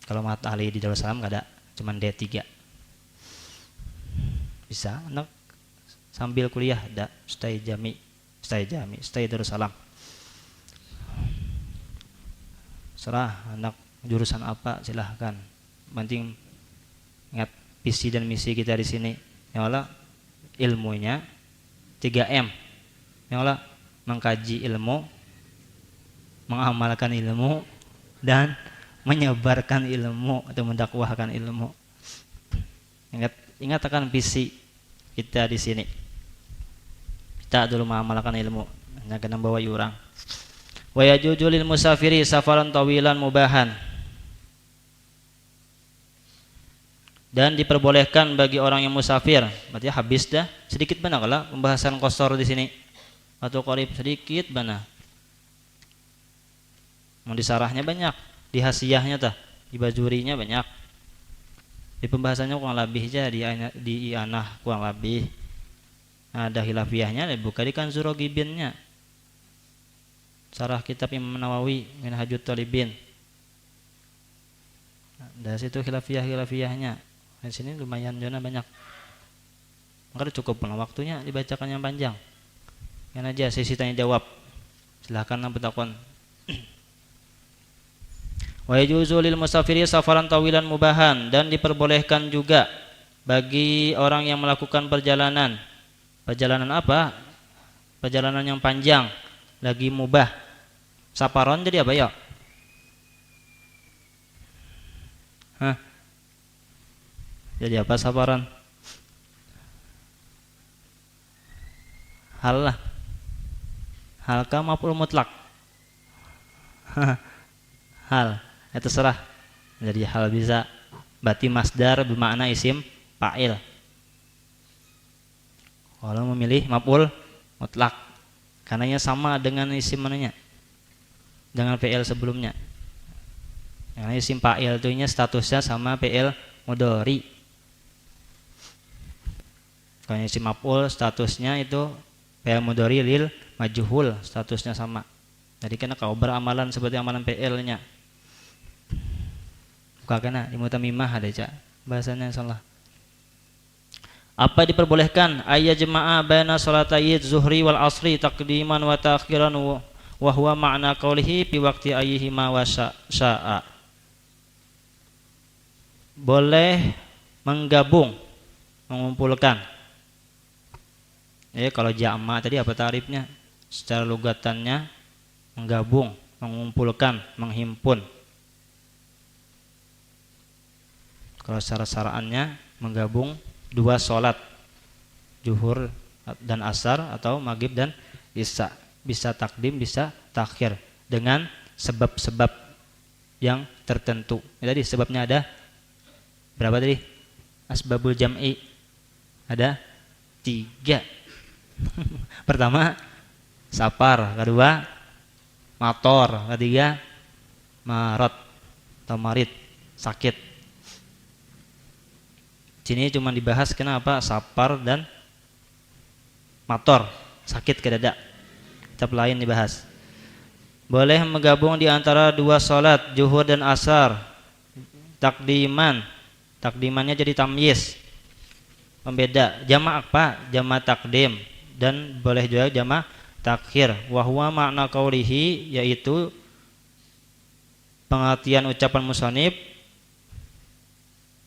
Kalau Mat Ali di Darussalam enggak ada, cuman D3. Bisa anak sambil kuliah ada stay Darussalam. Serah anak jurusan apa silahkan. Penting ingat visi dan misi kita di sini. Ya Allah, ilmunya 3M. Ya Allah, mengkaji ilmu, mengamalkan ilmu, dan menyebarkan ilmu atau mendakwahkan ilmu. Ingat akan visi kita di sini. Kita dulu mengamalkan ilmu, hanya kena bawa yurang. Wa yajuju lil musafiri safaran tawilan mubahan. Dan diperbolehkan bagi orang yang musafir, berarti habis dah sedikit benar kalau pembahasan qasar di sini. Atau qarib sedikit benar. Mau di sarahnya banyak, di hasiyahnya tah, di bajurinya banyak. Di pembahasannya kurang lebih aja di ianah kurang lebih. Ada khilafiyahnya buka di Kanzur Ragibinnya. Sarah kitab Imam Nawawi Minhajut Talibin. Dari situ khilafiyahnya. Di sini lumayan juga banyak. Maka cukup pula waktunya dibacakan yang panjang. Yang aja sesi tanya jawab. Silakan bertakon. Wa yajuzu lil musafiri safaran tawilan mubahan, dan diperbolehkan juga bagi orang yang melakukan perjalanan. Perjalanan apa? Perjalanan yang panjang, lagi mubah. Saparon jadi apa ya? Hah? Jadi apa saparon? Hal lah. Halka maf'ul mutlak. Hal. Itu terserah. Jadi hal bisa berarti masdar bermakna isim fa'il. Kalau memilih maf'ul mutlak karena sama dengan isim mananya, dengan fi'il sebelumnya. Yang isim fa'il itu statusnya sama fi'il mudhari. Kalau isim maf'ul statusnya itu fi'il mudhari lil majhul, statusnya sama. Jadi kena kau beramalan seperti amalan fi'ilnya. Bukan kena di mutamimah ada cak bahasanya salah. Apa diperbolehkan? Ayat jemaah baina salatayid zuhri wal asri taqdiman wa ta'khiran wa huwa ma'na qawlihi fi waqti ayyihima wa sya'a. Boleh menggabung, mengumpulkan. Kalau jama' tadi apa tarifnya? Secara lugatannya menggabung, mengumpulkan, menghimpun. Kalau secara syara'annya menggabung dua sholat, zuhur dan asar atau maghrib dan isya. Bisa takdim, bisa takhir dengan sebab-sebab yang tertentu. Tadi sebabnya ada berapa tadi? Asbabul jam'i ada 3. Pertama safar, kedua mator, ketiga marot atau marid, sakit. Sini cuma dibahas kenapa safar dan mator, sakit ke dada. Kitab lain dibahas. Boleh menggabung di antara dua sholat, zuhur dan asar. Takdiman, takdimannya jadi tamyiz, pembeda. Jama' apa? Jama' takdim. Dan boleh juga jama' takhir. Wahwa makna qaulihi, yaitu pengertian ucapan musannif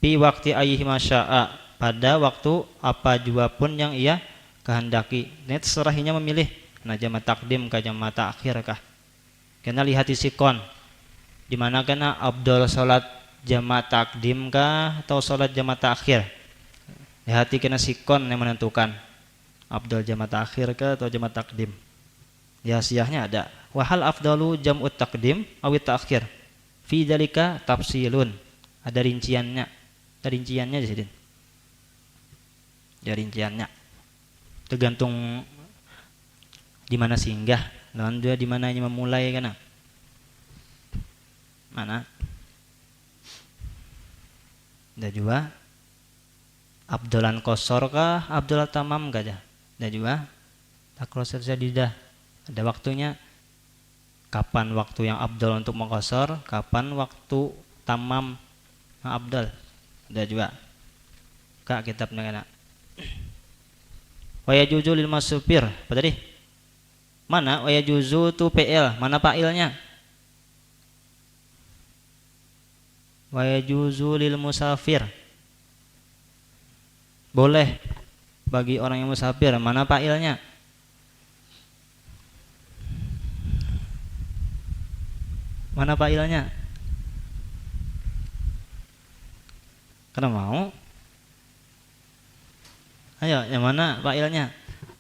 fi waqti ayyihi masya'a, pada waktu apa jua pun yang ia kehendaki. Ini terserahnya memilih nah jama' takdim kah jama' takhir kah. Kena lihat isikon di mana kena afdal salat jama' takdim kah atau salat jama' takhir. Lihati kena sikon yang menentukan afdal jama' takhir kah atau jama' takdim. Ya siyahnya ada. Wa hal afdalu jam'ut takdim awit takhir. Fi dzalika tafsilun. Ada rinciannya. Rinciannya di sini. Ya rinciannya. Tergantung di mana singgah, dan juga di mananya memulai kan. Mana? Dan juga abdolan kosor kah, abdolan tamam kah aja. Dan juga takrosir jadidah. Ada waktunya. Kapan waktu yang abdol untuk mengkosor, kapan waktu tamam abdol. Ada juga kak kitabnya kena. Wa yajuzu lil masufir. Apa tadi? Mana wa yajuzu tu PL? Mana fa'ilnya? Wa yajuzu lil musafir. Boleh bagi orang yang musafir. Mana fa'ilnya? Mana fa'ilnya? Karena mau. Ayo, yang mana fa'ilnya?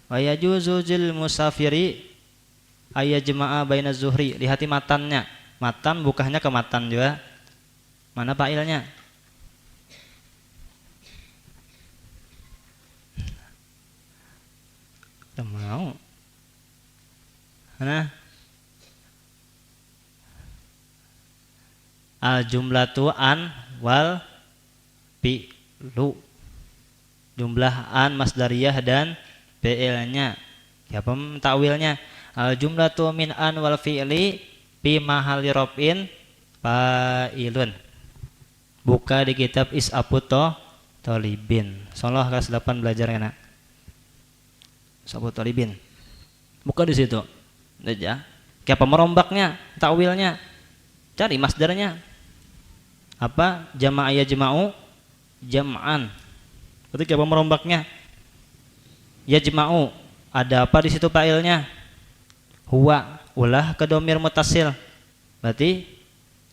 Wa yajuzu lil musafiri ayajma'a baina zuhri. Lihati matannya. Matan bukannya ke matan juga. Mana fa'ilnya? Karena mau. Mana? Al jumlatu an wal fi'lu. Jumlah an masdariyah dan fi'ilnya. Siapa takwilnya? Al jumlatu min an wal fi'li fi mahalli raf'in fa'ilun. Buka di kitab Is'abut Thalibin. Insyaallah kelas 8 belajar enak. Is'abut Thalibin. Buka di situ. Aja. Siapa merombaknya? Takwilnya. Cari masdarnya. Apa? Jama'a yajma'u jam'an. Ketika apa merombaknya? Yajma'u. Ada apa di situ fa'ilnya? Huwa. ulah ke domir mutasil. Berarti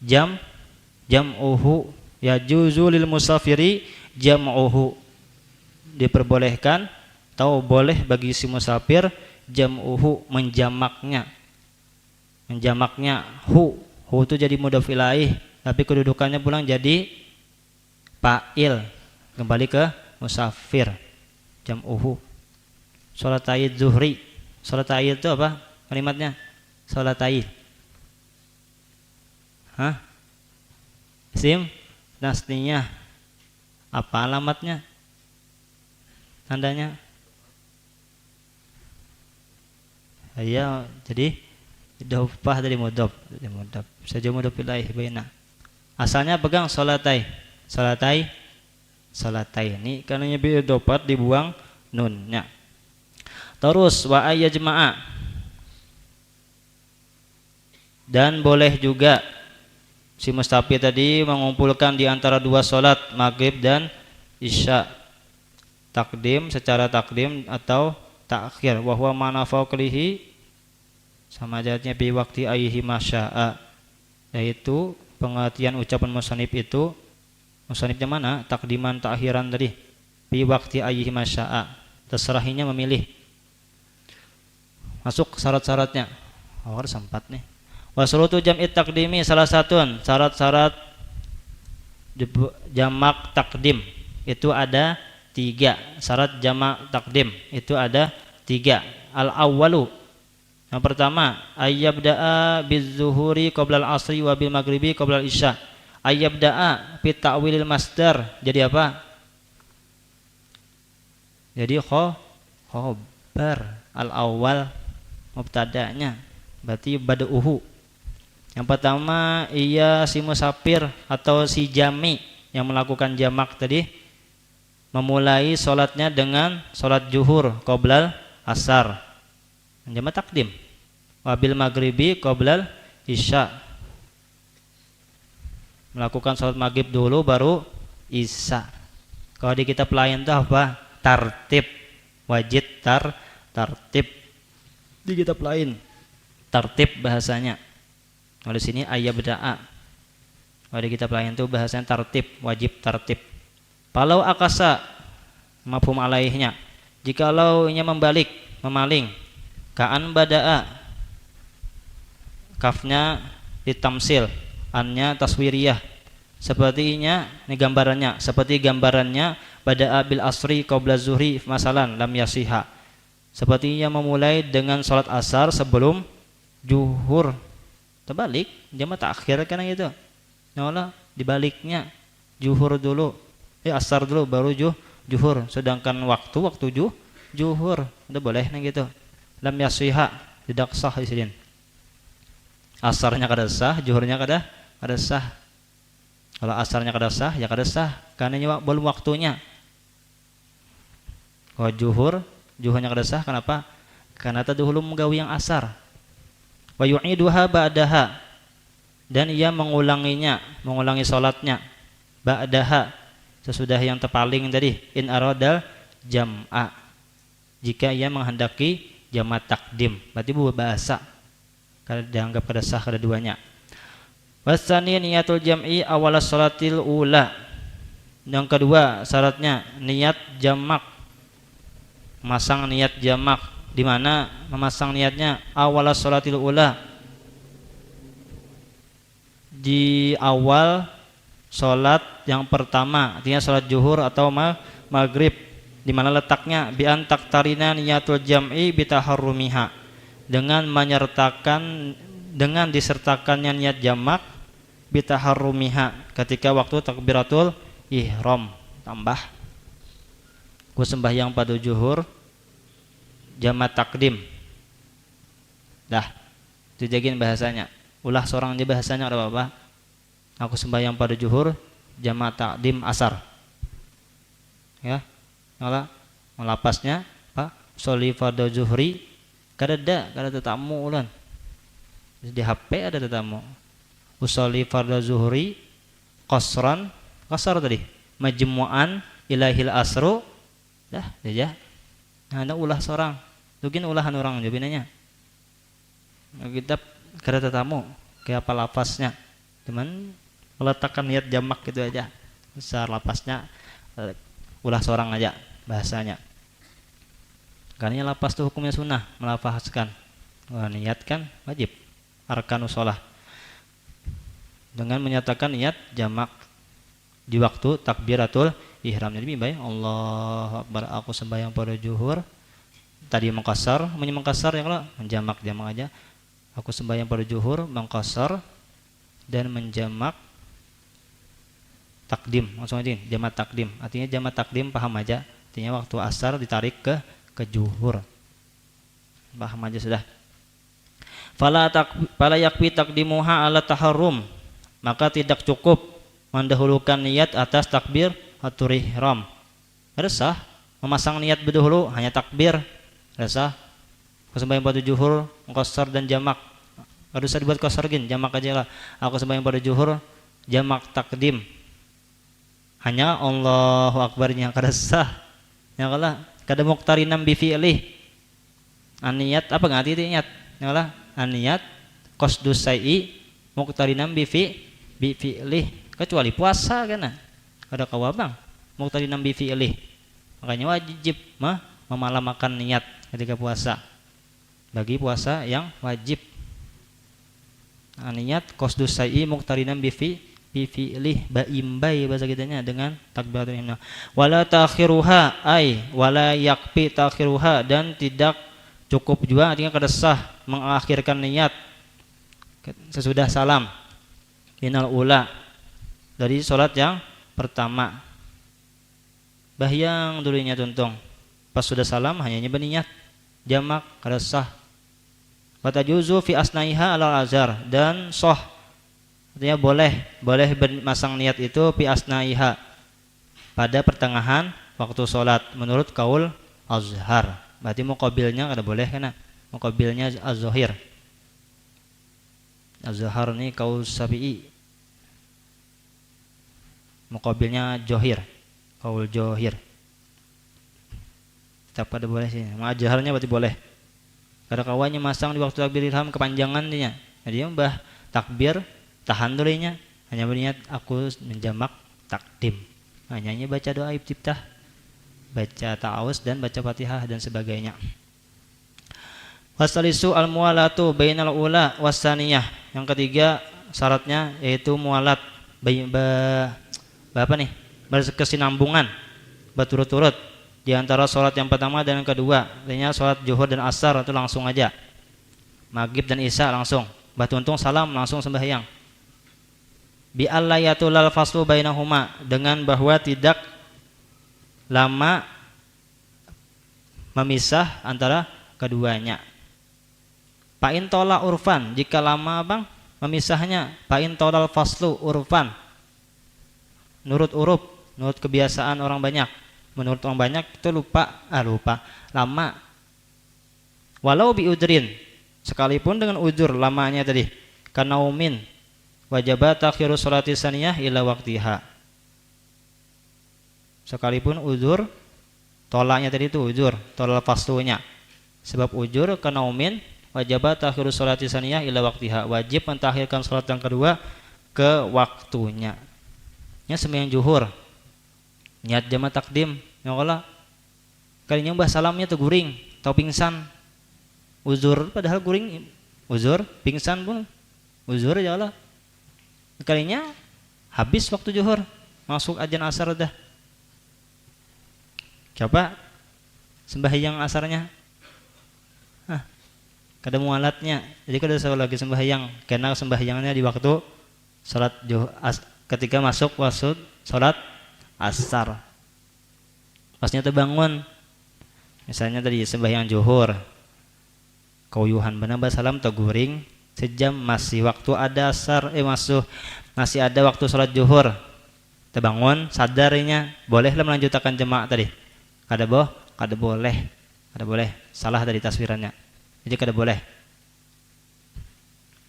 jam'uhu yajuzu lil musafiri jam'uhu, diperbolehkan atau boleh bagi si musafir jam'uhu, menjamaknya hu itu jadi mudhof ilaih, tapi kedudukannya pulang jadi fa'il, kembali ke musafir. Jam'uhu sholatai zuhri. Sholatai itu apa kalimatnya? Sholatai isim nasniyah. Apa alamatnya, tandanya? Ya, jadi idhofah dari mudhof. Saja mudhof ilaih baina. Asalnya pegang sholatai. Ini karena bi idhofat dibuang nunnya. Terus wa ayyajma'a, dan boleh juga si musafir tadi mengumpulkan di antara dua sholat maghrib dan isya, takdim secara takdim atau takhir. Wa huwa ma'na faqlihi, sama jadinya bi waqti ayhi masya'a, yaitu pengertian ucapan musannif itu, musannifnya mana? Takdiman takhiran tadi. Bi waqti ayhi masya'a, terserahnya memilih. Masuk syarat-syaratnya. Sempat nih. Wa syurutu jam'i takdimi salah satu syarat-syarat jamak takdim itu ada 3. Syarat jamak takdim itu ada 3. Al-awwalu, yang pertama, ayyabda'a biz-zuhuri qabla al-asri wa bil maghribi qabla al-isya. Ayyabda'a fi ta'wilil masdar, jadi apa? Jadi khobar. Al-awwal mubtada'nya, berarti bada'uhu. Yang pertama, ia si musafir atau si jami yang melakukan jamak tadi memulai sholatnya dengan sholat zuhur qoblal asar, jamak takdim. Wabil maghribi qoblal isya, melakukan sholat maghrib dulu baru isya. Kalau di kitab lain itu apa? Tartib, wajib tartib. Di kitab lain tartib bahasanya. Kalau di sini ayyabda'a. Kalau di kitab lain itu bahasanya tartib, wajib tartib. Kalau akasa mafhum alaihnya, jikalau nya membalik, memaling, ka'an bada'a, kafnya ditamsil, annya taswiriyah, sepertinya ini gambarannya, seperti gambarannya bada'a bil asri qabla zuhri masalan lam yasiha, sepertinya memulai dengan sholat asar sebelum zuhur. Terbalik, jamak takhir kan gitu. Nah, dibaliknya zuhur dulu, asar dulu baru zuhur, sedangkan waktu zuhur udah boleh nah gitu. Lam yasiha, tidak sah di sini. Asarnya kada sah, zuhurnya kada sah. Kalau asarnya kada sah, ya kada sah karena belum waktunya. Kalau zuhurnya kada sah, kenapa? Karena tadi dulu menggawi yang asar. Wa yu'iduha ba'daha, dan ia mengulangi salatnya ba'daha, sesudah yang terpaling tadi, in aradal jam'a, jika ia menghendaki jamak takdim, berarti bahasa kalau dianggap kada sah kedua-duanya. Wasani niyatul jam'i awal salatil ula, yang kedua syaratnya niat jamak, masang niat jamak. Di mana memasang niatnya? Awal sholatil ula, di awal sholat yang pertama, artinya sholat zuhur atau maghrib. Di mana letaknya? Bi an taktarina niyatul jam'i bitaharrumiha, dengan disertakannya niat jamak bitaharrumiha ketika waktu takbiratul ihram, tambah ku sembahyang pada zuhur jamak takdim. Dah, itu jagin bahasanya. Ulah seorang aja bahasanya ada apa? Aku sembahyang pada zuhur jamak takdim asar. Ya, kalau melapasnya Pak soli pada zuhri kada tetamu ulan. Di HP ada tetamu. Usoli pada zuhri qasar tadi. Majmu'an ilahil asru. Dah, aja. Nah, ada ulah seorang. Mungkin ulahan orang jawabinanya. kita kada tetamu kayak apa lapasnya, cuman meletakkan niat jamak gitu aja, besar lapasnya ulah seorang aja bahasanya. Karena lapas tuh hukumnya sunnah, melafazkan. Wah, niat kan wajib, arkanus shalah, dengan menyatakan niat jamak di waktu takbiratul ihram. Jadi baik Allahu Akbar, aku sembahyang pada zuhur, tadi mengkasar, mengkasar ya, kalau menjamak jamak aja, aku sembahyang pada zuhur, mengkasar dan menjamak takdim, langsung aja jamak takdim. Artinya jamak takdim paham aja, artinya waktu asar ditarik ke zuhur, paham aja sudah. Fala yakfi takdimuha ala taharrum, maka tidak cukup mendahulukan niat atas takbir atau ihram. Resah memasang niat berdahulu hanya takbir, resah sembahyang pada zuhur qasar dan jamak, harus usah dibuat qasar gin, jamak aja lah. Aku sembahyang pada zuhur jamak takdim, hanya Allahu Akbarnya kada sah ya, kalah kada muqtarinam bi fi'lih, aniyat apa ngerti itu niat ya, kalah aniyat qasdus syai'i muqtarinam bi fi'lih, kecuali puasa kan ada kawabang muqtarinam bi fi'lih, makanya wajib memalamakan niat ketika puasa bagi puasa yang wajib. Niat qasdus syai'i muqtarinam bi fi'lih, baimbai bahasa kitanya dengan takbiratul ihram. Wala ta'khiruha ay wala yakfi ta'khiruha, dan tidak cukup juga artinya kada sah mengakhirkan niat sesudah salam minal ula, dari salat yang pertama. Bahyang dulunya tuntung, pas sudah salam hanya berniat jamak kada sah. Wa tajuzu fi asnaiha alal azhar, dan sah artinya boleh bermasang niat itu fi asnaiha pada pertengahan waktu sholat menurut kaul azhar. Berarti muqabilnya kada boleh kana, muqabilnya az-zahir. Az-zahar ini kaul Syafi'i, muqabilnya johir, kaul johir. Tak pada boleh sih, ma'ajaharnya berarti boleh. Kada kawannya masang di waktu takbir ihram kepanjangan dia. Jadi mbah takbir tahan dulunya, hanya berniat aku menjamak takdim, hanya baca doa iftitah, baca ta'awuz dan baca Fatihah dan sebagainya. Wasalisu al-mualatu bainal ula wasaniyah, yang ketiga syaratnya yaitu mualat, apa nih, berkesinambungan, berturut-turut di antara sholat yang pertama dan yang kedua. Artinya sholat zuhur dan asar itu langsung aja, maghrib dan isya langsung, batuntung salam langsung sembahyang. Bi allayatulal faslu bainahuma, dengan bahwa tidak lama memisah antara keduanya. Pain tola urfan, jika lama bang memisahnya, pain tolal faslu urfan, nurut kebiasaan orang banyak. Menurut orang banyak itu lupa lama. Walau bi udrin, sekalipun dengan udzur lamanya tadi, karena umin wajibat takhiru sholati saniyah ila waktiha, sekalipun udzur, tolaknya tadi itu udzur, tolak faslunya sebab udzur karena umin, wajibat takhiru sholati saniyah ila waktiha, wajib mentakhirkan sholat yang kedua ke waktunya. Nya sembahyang zuhur niat jamak takdim, yang kala kalinya mbah salamnya tuh guring atau pingsan, uzur, padahal guring uzur, pingsan pun uzur ya Allah, kalinya habis waktu zuhur masuk adzan asar udah, coba sembahyang asarnya kada mualatnya, jadi kada usah lagi sembahyang, karena sembahyangnya di waktu salat ketika masuk wasud salat asar. Pasnya terbangun, misalnya tadi sembahyang zuhur, kauyuhan benar salam teguring sejam, masih waktu ada asar, masih ada waktu sholat zuhur, terbangun sadarinya, bolehlah melanjutkan jemaah tadi. Kada boleh, salah dari taswirannya, jadi kada boleh.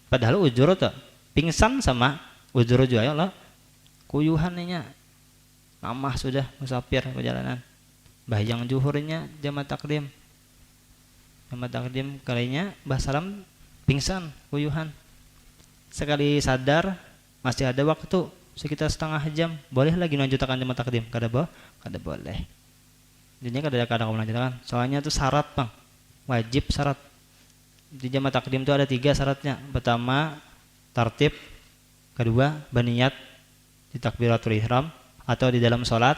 Padahal ujur tuh pingsan sama ujur juga ya Allah, kuyuhannya lama sudah musafir perjalanan, bahyang zuhurnya jamak takdim kalinya bah salam pingsan, kuyuhan. Sekali sadar masih ada waktu sekitar setengah jam, boleh lagi melanjutkan jamaah takdim? Kada boleh. Jadinya kada melanjutkan. Soalnya itu syarat bang, wajib syarat. Di jamaah takdim itu ada 3 syaratnya. Pertama tartib, kedua berniat di takbiratul ihram atau di dalam sholat,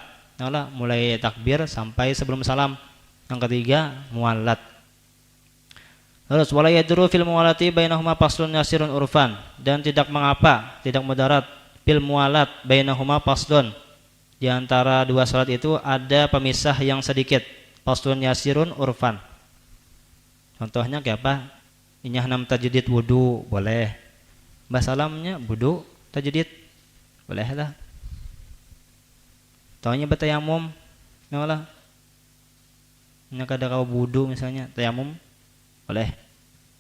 mulai takbir sampai sebelum salam. Yang ketiga muwalat. Terus wala yadru fil muwalati bainahuma faslun yasirun urfan, dan tidak mengapa, tidak mudarat fil muwalat bainahuma faslun, di antara 2 salat itu ada pemisah yang sedikit, faslun yasirun urfan. Contohnya kayak apa? Inyah 6 tajdid wudu boleh, basalamnya wudu tajdid boleh lah. Taunya bertayamum lah, nya kada kau wudu misalnya tayamum boleh.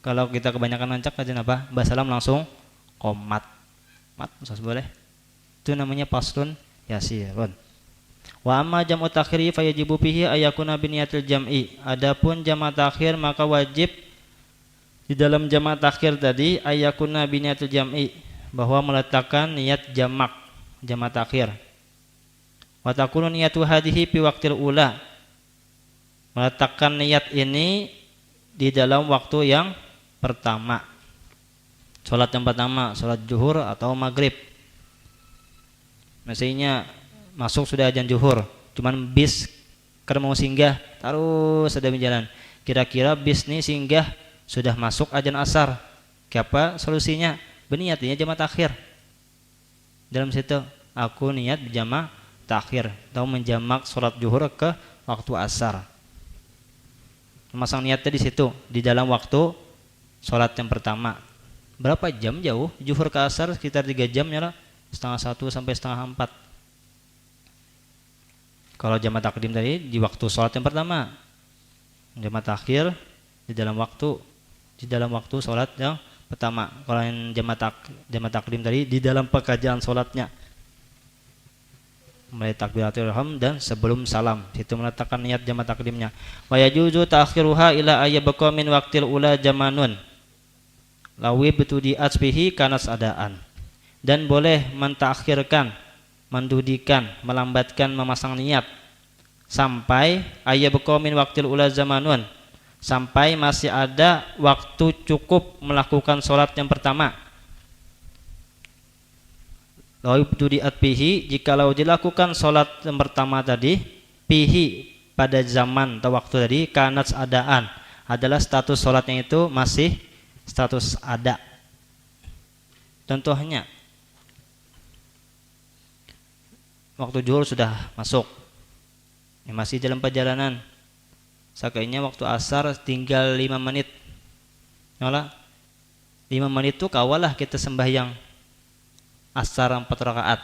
Kalau kita kebanyakan nancak aja apa? Basalam langsung komat. Mat boleh. Itu namanya faslun yasirun. Wa amma jam'u takhiri fayajibu fihi ayakuna biniyatil jam'i. Adapun jama' takhir maka wajib di dalam jama' takhir tadi ayakuna biniyatil jam'i, bahwa meletakkan niat jama' takhir. Wa takunu niyatu hadhihi fi waqtil ula. Meletakkan niat ini di dalam waktu yang pertama, sholat yang pertama, sholat zuhur atau maghrib. Misalnya masuk sudah azan zuhur, cuman bis karena mau singgah terus ada jalan. Kira-kira bis nih singgah sudah masuk azan asar. Apa solusinya? Berniatnya jamaah takhir. Dalam situ aku niat berjamaah takhir atau menjamak sholat zuhur ke waktu asar. Memasang niatnya di situ, di dalam waktu sholat yang pertama. Berapa jam jauh? Zuhur ke asar sekitar 3 jam ya lah, 12:30 sampai 3:30. Kalau jamaah takdim tadi di waktu sholat yang pertama, jamaah takhir di dalam waktu sholat yang pertama. Kalau yang jamaah takdim tadi di dalam pekerjaan sholatnya, mulai takbiratul ihram dan sebelum salam, situ meletakkan niat jamaah takdimnya. Wa yajuzu ta'khiruha ila ayyabqa min waqtil ula jamanun lawi bitudiat bihi kanas adaan, dan boleh mentakhirkan, mendudikan, melambatkan memasang niat sampai ayyabqa min waqtil ula zamanun, sampai masih ada waktu cukup melakukan sholat yang pertama. Laibtudiat pihi, jikalau dilakukan sholat yang pertama tadi, pihi pada zaman atau waktu tadi, kanats adaan, adalah status sholatnya itu masih status ada. Contohnya waktu zuhur sudah masuk, masih dalam perjalanan, sakainya waktu asar tinggal 5 menit. 5 menit itu kawalah kita sembahyang asar 4 rakaat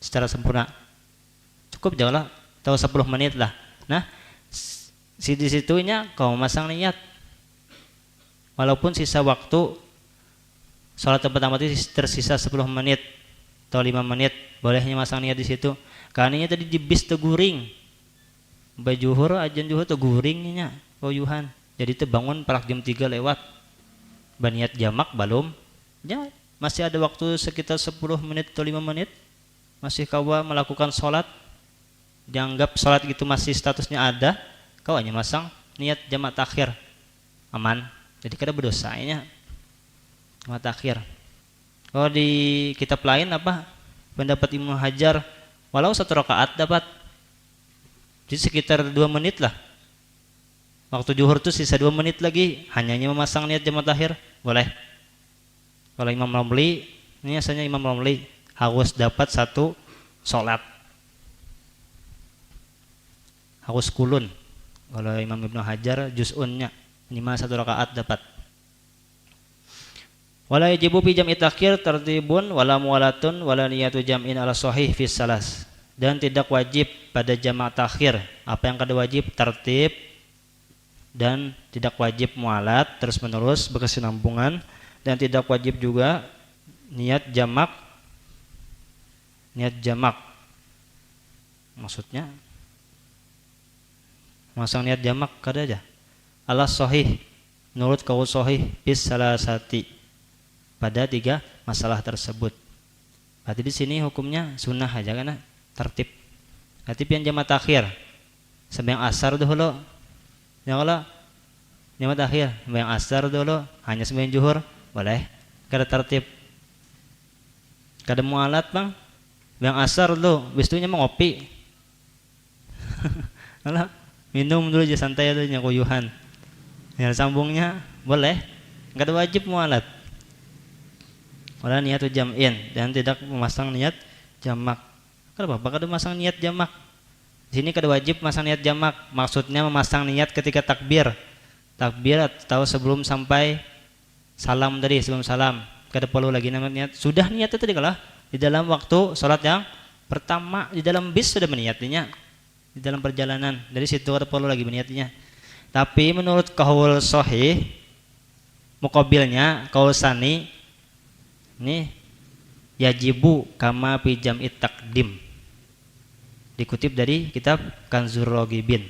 secara sempurna. Cukup jauh lah, atau 10 menit lah. Nah, di situnya kau masang niat. Walaupun sisa waktu sholat yang pertama itu tersisa 10 menit atau 5 menit, bolehnya masang niat di situ. Karena tadi di bis teguring. Bajuhur ajan juhur teguringnya koyuhan. Jadi itu bangun parak jam 3 lewat. Baniat jamak belum. Ya, masih ada waktu sekitar 10 menit atau 5 menit, masih kawa melakukan sholat, dianggap sholat itu masih statusnya ada, kau hanya masang niat jamaah takhir, aman. Jadi kada berdosanya jamaah takhir. Kalau di kitab lain apa pendapat Ibnu Hajar, walau 1 rakaat dapat, jadi sekitar 2 menit lah. Waktu zuhur itu sisa 2 menit lagi, hanya memasang niat jamaah takhir boleh. Kalau Imam Romli, ini asalnya Imam Romli harus dapat 1 sholat, harus kulun. Kalau Imam Ibnu Hajar juz'unnya minimal 1 rakaat dapat. Wala yajibu fi jam'i takhir tartibun wala muwalatun wala niyatu jam'in ala sahih fi salas, dan tidak wajib pada jama' takhir. Apa yang kada wajib? Tertib, dan tidak wajib mualat terus menerus berkesinambungan, dan tidak wajib juga niat jamak. Maksudnya masang niat jamak kada aja. Ala sahih, menurut qaul shahih bis salasati pada 3 masalah tersebut. Berarti di sini hukumnya sunnah aja karena tertib. Tertib yang jamaah takhir sembahyang asar dulu. Ya kalau jamaah takhir sembahyang asar dulu hanya sembahyang zuhur boleh. Kada tertib. Kada mualat bang. Sembahyang asar dulu, bistunya mau ngopi. Kalau minum dulu aja santai aja nyakuyuhan. Ya sambungnya boleh. Kada wajib mualat. Wala niatu jam'in dan tidak memasang niat jamak. Kenapa? Kada memasang niat jamak. Di sini kada wajib memasang niat jamak. Maksudnya memasang niat ketika takbir. Takbir atau sebelum sampai salam tadi, sebelum salam. Kada perlu lagi namanya niat. Sudah niat itu tadi kalah di dalam waktu salat yang pertama di dalam bis sudah meniatinya. Di dalam perjalanan. Dari situ kada perlu lagi meniatinya. Tapi menurut qaul shahih muqabilnya qaul sani ini yajibu kama fi jam'i taqdim. Dikutip dari kitab Kanzur Raghibin.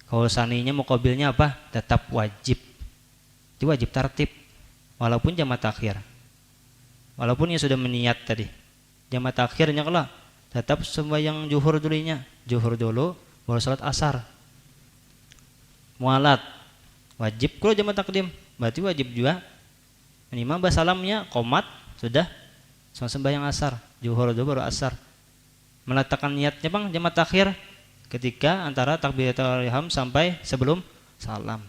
Qaul saninya muqabilnya apa? Tetap wajib. Itu wajib tertib walaupun jamaah takhir. Walaupun yang sudah meniat tadi. Jamaah takhirnya kalau tetap sembahyang zuhur dulunya. Zuhur dulu baru salat asar. Mualat wajib kalau jamaah takdim. Berarti wajib juga minimal basalamnya qomat sudah sembahyang asar, zuhur dulu baru asar. Meletakkan niatnya bang jamaah takhir ketika antara takbiratul ihram sampai sebelum salam.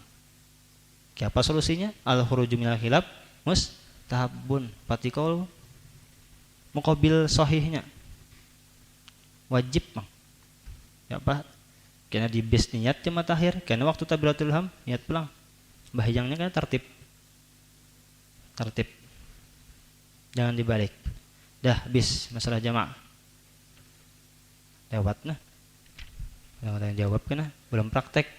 Apa solusinya? Al khuruju minal khilaf mustahabun. Patikol muqabil sahihnya wajib bang. Ya apa? Karena di bis niat jamaah takhir, karena waktu takbiratul ihram niat pulang. Bahayangnya kan tertib. Jangan dibalik. Dah habis masalah jamaah. Lewat nah. Yang ada yang jawab kena belum praktek.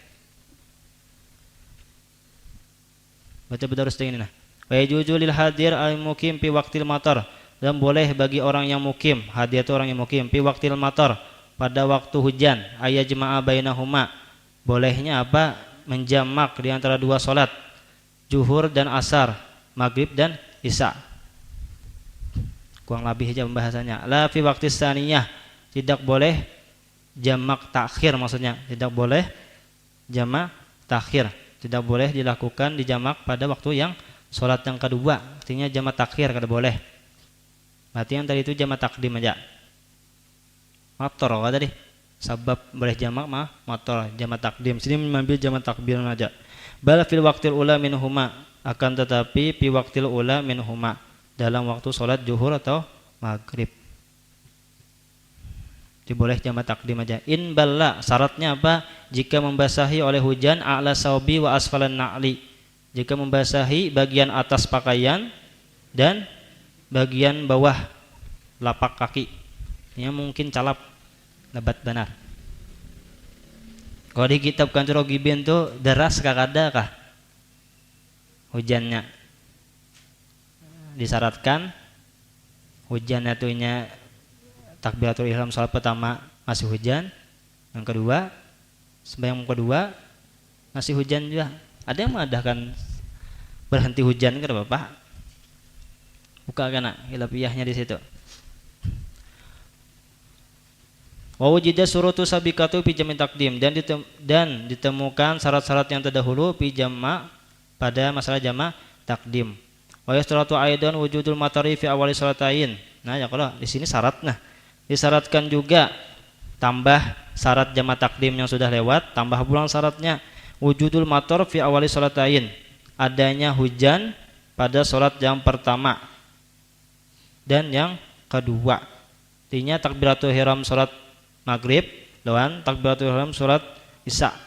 Baca bedarus dengan ini nah. Wa yajuzu lil hadir al mukim fi waqtil matar. Dan boleh bagi orang yang mukim, hadir itu orang yang mukim fi waqtil matar pada waktu hujan, ayajma'a bainahuma. Bolehnya apa? Menjamak di antara dua salat, zuhur dan asar, maghrib dan isya. Kurang lebih aja pembahasannya. La fi waqti tsaniyah, tidak boleh jamak takhir, maksudnya tidak boleh jamak takhir, tidak boleh dilakukan di jamak pada waktu yang salat yang kedua. Artinya jamak takhir kada boleh. Berarti yang tadi itu jamak takdim aja. Motor apa tadi? Sebab boleh jamak mah motor jamak takdim. Sini mengambil jamak takbir aja. Bal fil waqtil ula minhuma, akan tetapi fi waqtil ula minhuma, dalam waktu salat zuhur atau maghrib. Diboleh jamak takdim aja. In balla, syaratnya apa? Jika membasahi oleh hujan a'la saubi wa asfalan na'li. Jika membasahi bagian atas pakaian dan bagian bawah lapak kaki. Ini mungkin calap lebat benar. Kalau di kitab Kanzur Raghibin tuh deras kakada kah hujannya? Disyaratkan hujannya tuhnya takbiratul ihram salat pertama masih hujan, yang kedua sembahyang kedua masih hujan juga. Ada yang mengadakan berhenti hujan ke Bapak? Buka kana hilafiyahnya di situ. Wa wujida surutu sabiqatu fi jam'i taqdim, dan ditemukan syarat-syarat yang terdahulu fi jama' pada masalah jama' takdim. Wa yastaratu aidan wujudul matari fi awali salatain. Nah, ya kalau di sini syarat nah. Disyaratkan juga tambah syarat jama' takdim yang sudah lewat, tambah pulang syaratnya wujudul matar fi awali salatain. Adanya hujan pada salat yang pertama dan yang kedua. Artinya takbiratul ihram salat maghrib lawan takbiratul ihram salat isya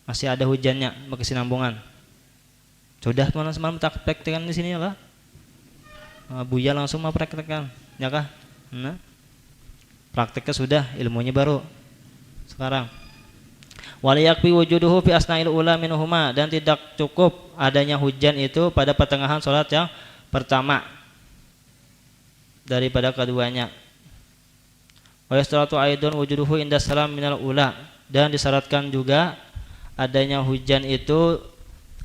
masih ada hujannya, berkesinambungan. Sudah teman semalam tak praktekkan di sini lah. Buya langsung mau praktekkan, ya kah? Nah, prakteknya sudah, ilmunya baru sekarang. Waliyakfi wujuduhu fi asna'il ula minhuma, dan tidak cukup adanya hujan itu pada pertengahan salat yang pertama daripada keduanya. Wa yastaratu aidun wujuduhu inda salam minal ula, dan disyaratkan juga adanya hujan itu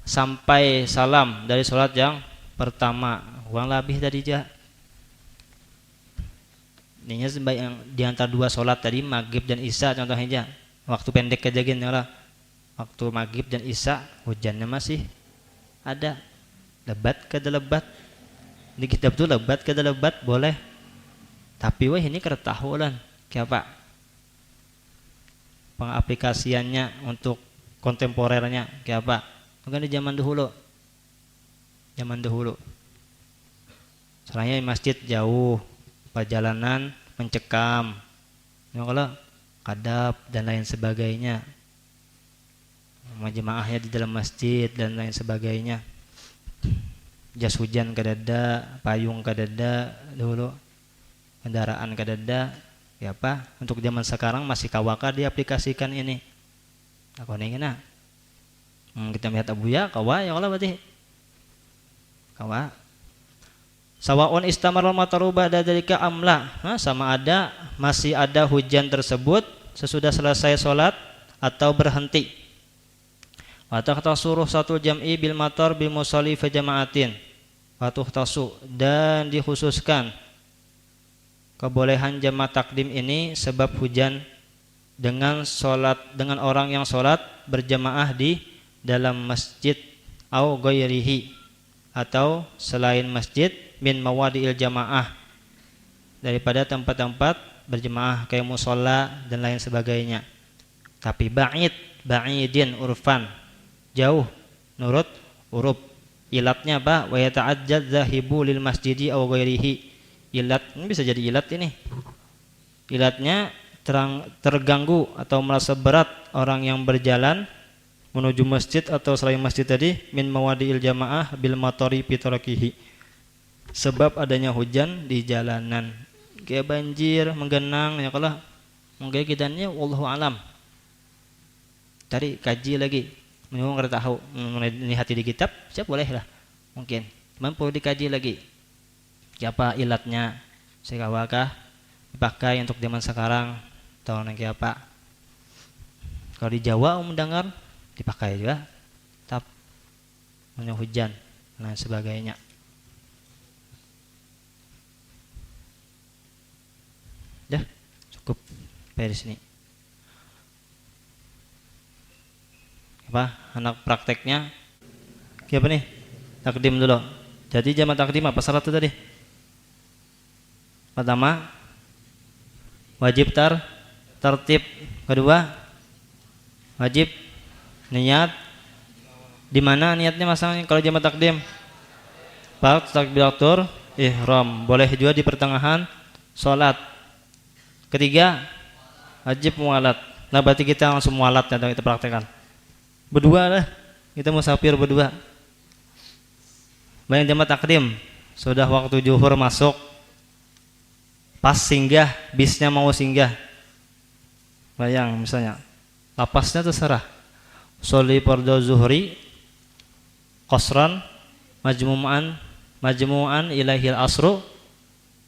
sampai salam dari sholat yang pertama. Kurang lebih tadi aja. Ininya yang di antara dua sholat tadi maghrib dan isya contohnya aja. Waktu pendek aja gini lah. Waktu maghrib dan isya hujannya masih ada. Lebat kada lebat. Di kitab tuh lebat kada lebat boleh. Tapi wah ini keretahuan. Kayak apa? Pengaplikasiannya untuk kontemporernya kayak apa? Bukan di zaman dahulu. Zaman dahulu. Soalnya masjid jauh, perjalanan mencekam. Kalau kadap dan lain sebagainya. Jemaahnya di dalam masjid dan lain sebagainya. Jas hujan kadada, payung kadada dulu. Kendaraan kadada. Ya apa? Untuk zaman sekarang masih kawaka diaplikasikan ini. Aku nengina. Kita melihat abuya kawa ya Allah berarti. Kawa. Sawaun istamarul mataru ba'da dzalika amla. Sama ada masih ada hujan tersebut sesudah selesai salat atau berhenti. Wa taqtasuruh satu jam'i bil matar bil musalli fa jama'atin. Wa tuhtasu dan dikhususkan kebolehan jama' takdim ini sebab hujan dengan orang yang salat berjamaah di dalam masjid au ghairihi atau selain masjid min mawadi'il jamaah daripada tempat-tempat berjemaah kayak musola dan lain sebagainya. Tapi ba'idin urfan jauh nurut uruf. Ilatnya apa? Wa yata'ajjad zahibu lil masjidi aw ghairihi. Ilat ini bisa jadi ilat ini. Ilatnya terganggu atau merasa berat orang yang berjalan menuju masjid atau selain masjid tadi min mawadi'il jamaah bil matori pitarakihi. Sebab adanya hujan di jalanan kayak banjir, menggenang ya kalau mungkin kitanya wallahu alam. Cari kaji lagi. Memang nggak tahu melihat di kitab, siapa boleh lah mungkin. Cuman perlu dikaji lagi. Siapa ilatnya? Sekawakah dipakai untuk zaman sekarang? Tahu nanti apa? Kalau di Jawa mendengar dipakai juga. Tap hujan dan sebagainya. Dah cukup dari sini. Apa anak prakteknya? Siapa nih? Takdim dulu. Jadi jamaah takdim apa syarat itu tadi? Pertama wajib tertib. Kedua wajib niat. Di mana niatnya masalahnya kalau jamaah takdim? Pak takbiratul ihram. Boleh juga di pertengahan salat. Ketiga wajib mualat. Nah berarti kita langsung mualat ya, kita praktekkan. Berdua lah, kita musafir berdua. Banyak jamaah takdim sudah waktu zuhur masuk, pas singgah, bisnya mau singgah. Bayang misalnya, lapasnya terserah. Soli fardu zuhri, qasran, majmu'an ilahil asru,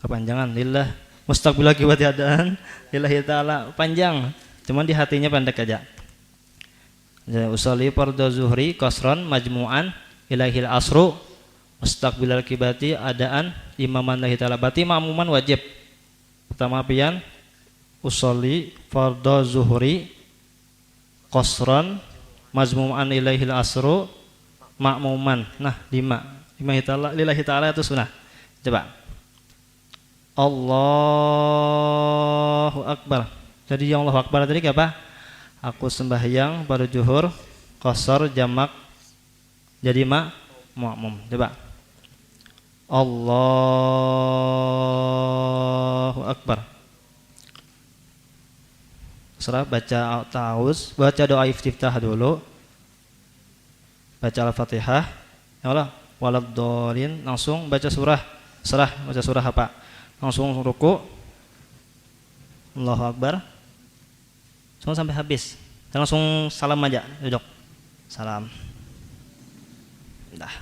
kepanjangan lillah. Mustaqbil akibat adaan lillahi ta'ala panjang, cuman di hatinya pendek aja. Usolli fardhu zuhri qasran majmu'an ilahil asru mustaqbil akibati adaan imaman lillahi ta'ala. Berarti makmuman wajib. Pertama pian usolli fardhu zuhri qasran majmu'an ilahil asru makmuman. Nah, lillahi ta'ala itu sunnah. Coba. Allahu Akbar. Jadi yang Allahu Akbar tadi apa? Aku sembahyang pada zuhur qasar jamak jadi makmum. Coba. Allahu Akbar. Serah baca ta'awuz, baca doa iftitah dulu. Baca Al-Fatihah. Ya Allah, waladhdallin, langsung baca surah. Baca surah apa? Langsung ruku. Allahu Akbar. Sampai habis. Dan langsung salam aja, duduk. Salam. Dah.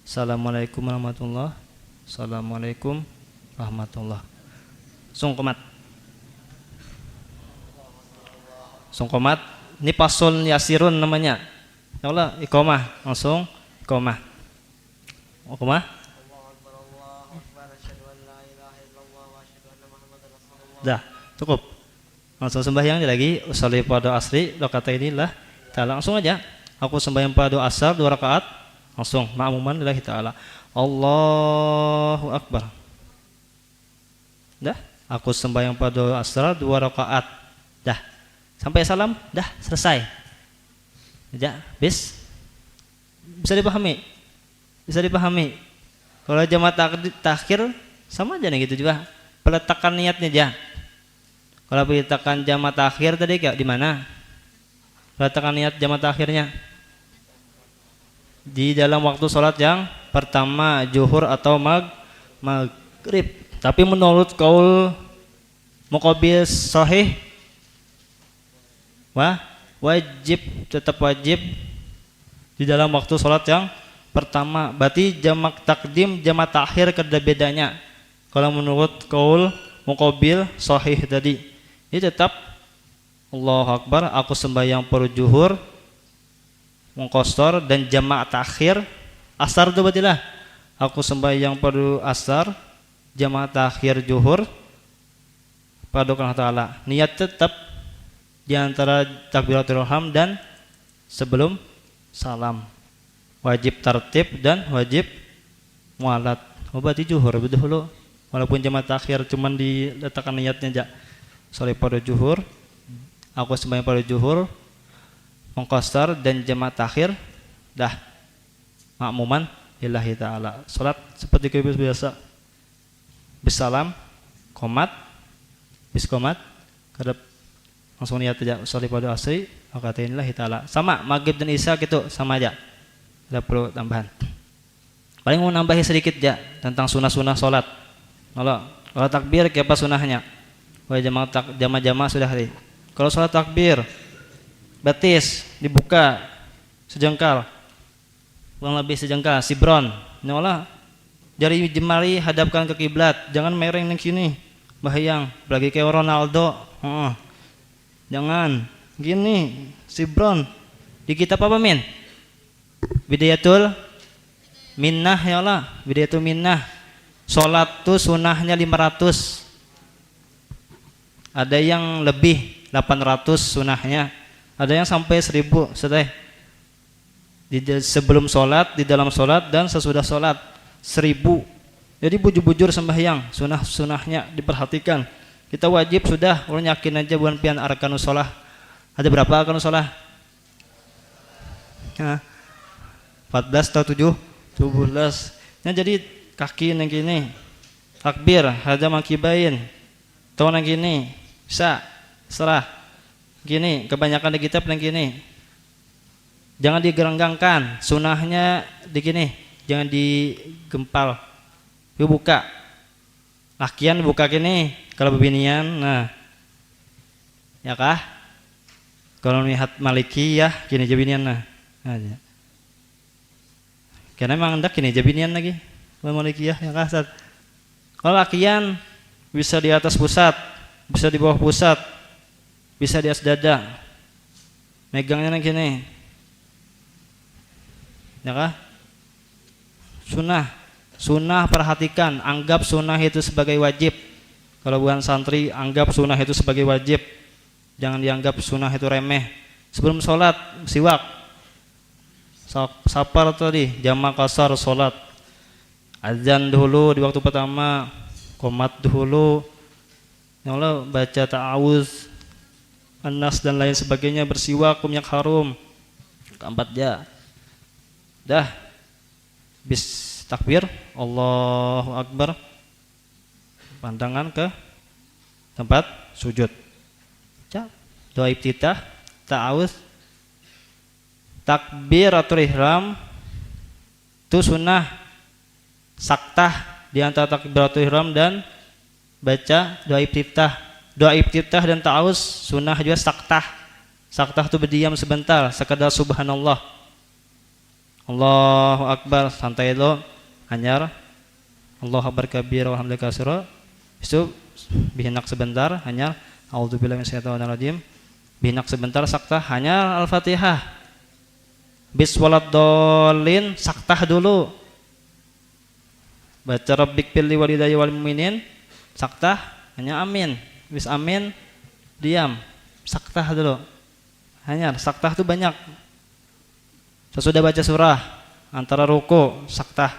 Assalamualaikum warahmatullahi. Assalamualaikum warahmatullahi. Komat. Komat. Ini pasun yasirun namanya. Ya Allah, iqamah, langsung iqamah. Iqamah. Dah, cukup. Langsung sembahyang lagi, usolli pada asri, rakaat inilah. Ta'ala langsung aja. Aku sembahyang pada asar 2 rakaat, langsung ma'muman lillahi ta'ala. Allahu Akbar. Dah, aku sembahyang pada asar 2 rakaat. Dah. Sampai salam, dah selesai. Ya, bisa dipahami? Bisa dipahami. Kalau jamaah takhir sama aja nih gitu juga. Peletakan niatnya aja. Kalau peletakan jamaah takhir tadi kayak di mana? Peletakan niat jamaah takhirnya di dalam waktu sholat yang pertama zuhur atau maghrib. Tapi menurut kaul muqabil sahih wajib, tetap wajib di dalam waktu sholat yang pertama. Berarti jamak takdim jamak takhir ada bedanya. Kalau menurut kaul muqabil sahih tadi ini tetap Allahu Akbar, aku sembahyang pada zuhur mengqashar dan jamak takhir asar itu berarti aku sembahyang pada asar jamak takhir zuhur pada Allah Ta'ala. Niat tetap di antara takbiratul ihram dan sebelum salam. Wajib tartib dan wajib mualat. Berarti zuhur betul. Walaupun jamak takhir cuman diletakkan niatnya aja. Sholli pada zuhur, aku sembahyang pada zuhur mengqashar dan jamak takhir, dah makmuman lillahi ta'ala. Salat seperti biasa. Bisalam, qomat, biskomat, kadap langsung niat aja sholli pada asri, rakaat lillahi ta'ala. Sama maghrib dan isya gitu sama aja. Tidak perlu tambahan. Paling mau nambahin sedikit aja tentang sunah-sunah salat. Kalau takbir apa sunahnya? Wah jamaah sudah hari. Kalau salat takbir batis dibuka sejengkal, kurang lebih sejengkal, sibron. Nyolah jari jemari hadapkan ke kiblat, jangan mereng neng sini, bahayang. Apalagi kayak Ronaldo, jangan gini, sibron. Di kitab apa min? Bidayatul minnah ya Allah, bidayatul minnah. Salat tuh sunahnya 500. Ada yang lebih 800 sunahnya, ada yang sampai 1000 setelah sebelum sholat, di dalam sholat dan sesudah sholat 1000. Jadi bujur-bujur sembahyang sunahnya diperhatikan. Kita wajib sudah, orang yakin aja bukan pian arkanus sholah. Ada berapa arkanus sholah? 14 atau 17. Nah, jadi kaki yang gini takbir hada makibain tahun yang gini bisa serah gini, kebanyakan di kitab yang gini jangan digerenggangkan, sunahnya di gini, jangan digempal, dibuka lakian buka gini kalau bebinian. Nah ya kah, kalau lihat maliki ya gini jabinian. Nah karena memang hendak gini jabinian lagi maliki ya kah. Kalau lakian bisa di atas pusat, bisa di bawah pusat, bisa di atas dada, megangnya gini, ya kah? Sunnah perhatikan, anggap sunnah itu sebagai wajib. Kalau bukan santri, anggap sunnah itu sebagai wajib. Jangan dianggap sunnah itu remeh. Sebelum sholat, siwak, sapar tadi, jamak qashar sholat, azan dulu di waktu pertama, qomat dulu, ya Allah baca ta'awuz, An-Nas dan lain sebagainya, bersiwak, minyak harum, keempat ya. Dah, bis takbir, Allahu Akbar, pandangan ke tempat sujud. Doa iftitah, ta'awuz, takbiratul ihram itu sunnah saktah di antara takbiratul ihram dan baca doa iftitah. Doa iftitah dan ta'awuz sunnah juga saktah. Saktah itu berdiam sebentar, sekadar subhanallah, Allahu Akbar, santai itu hanyar Allahu Akbar kabir walhamdulillah katsira. Itu bihinak sebentar, hanya a'udzubillahi minasyaitonir rajim. Bihinak sebentar saktah hanya Al-Fatihah. bis waladdallin saktah dulu. Baca rabbik fil walidayya wal mu'minin saktah hanya amin. Bis amin diam. Saktah dulu. Hanya saktah itu banyak. Sesudah baca surah antara ruku saktah.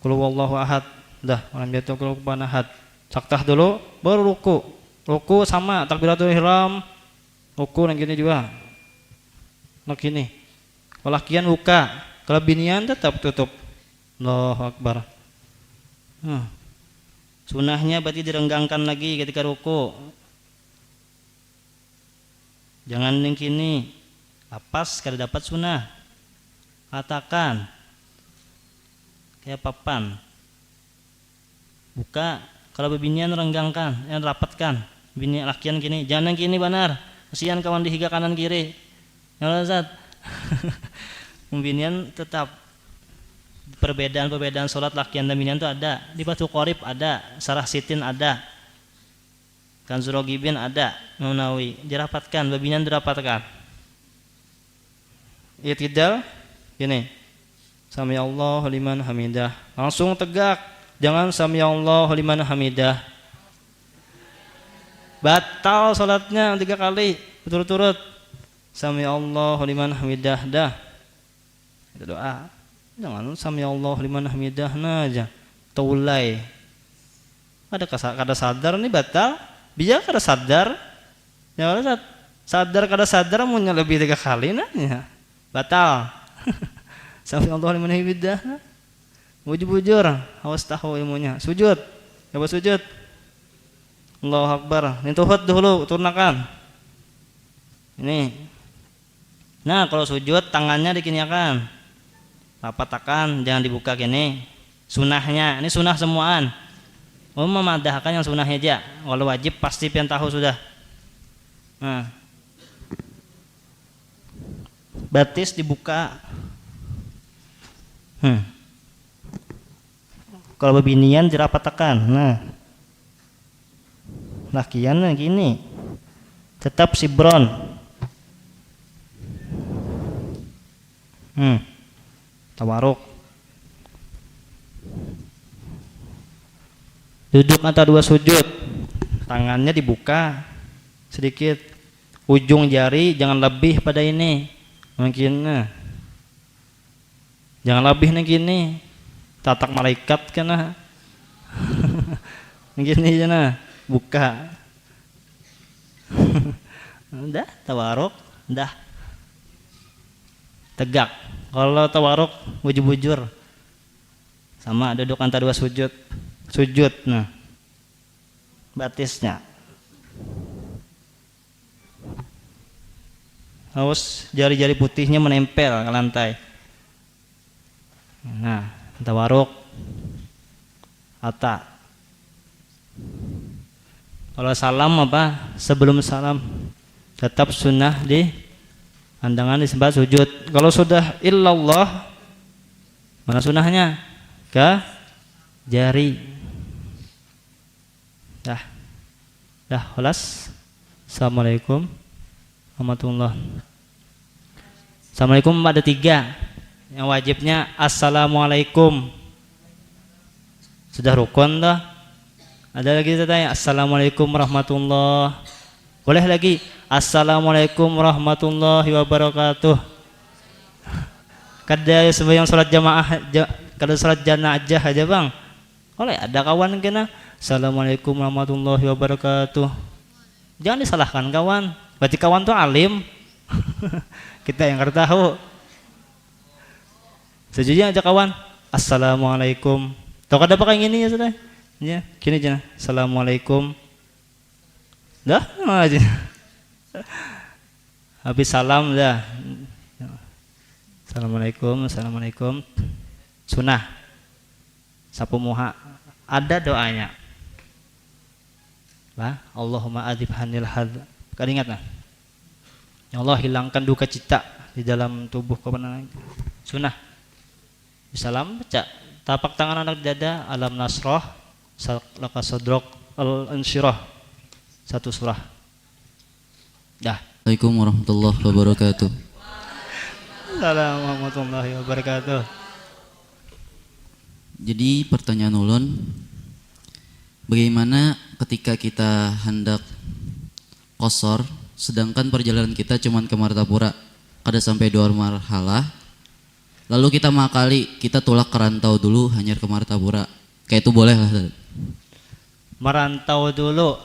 Qul huwallahu ahad. Dah, walam yakul kufuwan ahad. Saktah dulu baru ruku. Ruku sama takbiratul ihram. Ruku yang gini juga. Nah gini. Kalau lakian buka, kalau binian tetap tutup. Allahu akbar. Sunahnya berarti direnggangkan lagi ketika ruku. Jangan yang gini. Lapas kalau dapat sunnah. Katakan. Kayak papan. Buka. Kalau bebinian renggangkan, yang rapatkan. Bini lakian gini, jangan yang gini benar. Kasihan kawan dihiga kanan kiri. Ya Ustaz. Binian tetap perbedaan sholat lakian dan binian itu ada. Di Batu Qorib ada, Sarah Sitin ada, Kanzul Rogibin ada, Nawawi dirapatkan, bebinian dirapatkan. I'tidal gini. Sami Allahu liman hamidah. Langsung tegak. Jangan sami Allahu liman hamidah. Batal salatnya 3 kali berturut-turut. Sami Allahu liman hamidah dah. Itu doa. Jangan sami Allahu liman hamidah aja. Taulai. Kada sadar nih batal. Biar kada sadar. Ya sadar kada sadar munnya lebih 3 kali nanya. Batal. Sami Allahu liman hamidah. Bujur, awas tahu ilmunya. Sujud, coba sujud. Allahu Akbar. Ini tuhut dulu, turnakan. Ini. Nah, kalau sujud tangannya dikiniakan. Rapatakan, jangan dibuka gini. Sunahnya, ini sunah semuaan. Memadahkan yang sunahnya aja. Kalau wajib pasti pian tahu sudah. Nah. Batis dibuka. Kalau bebinian dirapatakan. Nah. Lakian gini. Tetap sibron. Tawaruk. Duduk antara 2 sujud. Tangannya dibuka sedikit. Ujung jari jangan lebih pada ini. Mungkin jangan lebih nih gini. Tatak malaikat kena. Gini aja nah, buka. Udah, tawaruk, dah. Tegak. Kalau tawaruk bujur-bujur. Sama duduk antara 2 sujud. Sujud nah. Batisnya. Harus jari-jari putihnya menempel ke lantai. Nah, tawaruk ata. Kalau salam apa? Sebelum salam tetap sunnah di pandangan disembah sujud. Kalau sudah illallah mana sunnahnya? Ke jari. Dah khalas. Assalamualaikum warahmatullahi. Assalamualaikum ada 3. Yang wajibnya assalamualaikum. Sudah rukun dah. Ada lagi tanya assalamualaikum warahmatullahi. Boleh lagi assalamualaikum warahmatullahi wabarakatuh. Kada sembahyang salat jamaah, kada salat jenazah aja bang. Boleh ada kawan kena assalamualaikum warahmatullahi wabarakatuh. Jangan disalahkan kawan. Berarti kawan tuh alim. Kita yang kada tahu. Sejujurnya aja kawan assalamualaikum. Tahu kada pakai gini ya sudah. Ya, gini aja. Assalamualaikum. Dah, aja. Habis salam dah. Assalamualaikum. Sunnah. Sapu muha. Ada doanya. Lah, Allahumma adhib hanil had. Kan ingat nah? Ya Allah hilangkan duka cita di dalam tubuh kebenaran. Sunnah. Salam baca. Tapak tangan anak dada alam nasroh laka sadrok al-insyirah. 1 surah. Dah. Assalamualaikum warahmatullahi wabarakatuh. warahmatullahi wabarakatuh. Jadi pertanyaan ulun, bagaimana ketika kita hendak qashar sedangkan perjalanan kita cuman ke Martapura kada sampai 2 marhalah, lalu kita mengakali kita tulak ke rantau dulu hanya ke Martapura, kayak itu boleh lah? Merantau dulu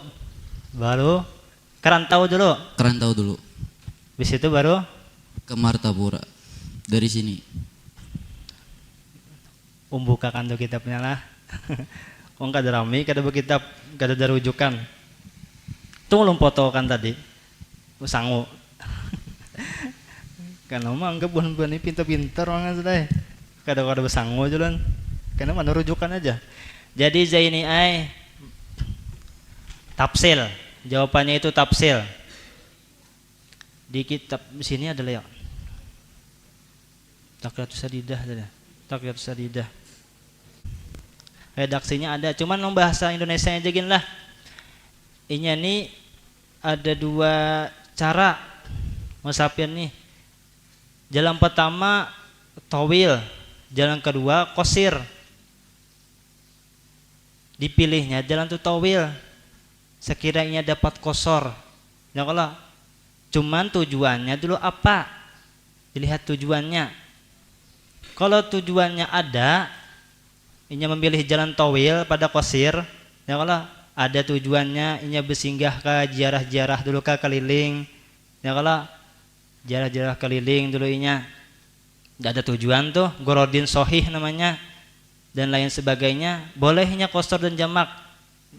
baru kerantau dulu, Kerantau dulu habis itu baru ke Martapura dari sini. Buka kanto kitabnya lah. Wong kada rame, kada berkitab, kada ada rujukan. Tuh ulun fotokan tadi. Sangu. Karena mah anggap buan-buan ini pintar-pintar orang sudah. Kada bersangu jalan. Karena mana rujukan aja. Jadi Zaini ai tafsil. Jawabannya itu tafsil. Di kitab di sini adalah ya. Taqiyatus Sadidah saja. Taqiyatus Sadidah. Redaksinya ada, cuman bahasa Indonesia aja gin lah. Ini nih ada 2 cara musafir nih. Jalan pertama tawil, jalan kedua qasir. Dipilihnya jalan tuh tawil. Sekiranya dapat qasar. Ya kalau cuman tujuannya dulu apa? Dilihat tujuannya. Kalau tujuannya ada, inya memilih jalan tawil pada qasir, ya kalau ada tujuannya inya bersinggah ke ziarah-ziarah dulu ke keliling, ya kalau ziarah-ziarah keliling dulu inya tidak ada tujuan tuh, gorodin sohih namanya dan lain sebagainya, bolehnya qasar dan jamak,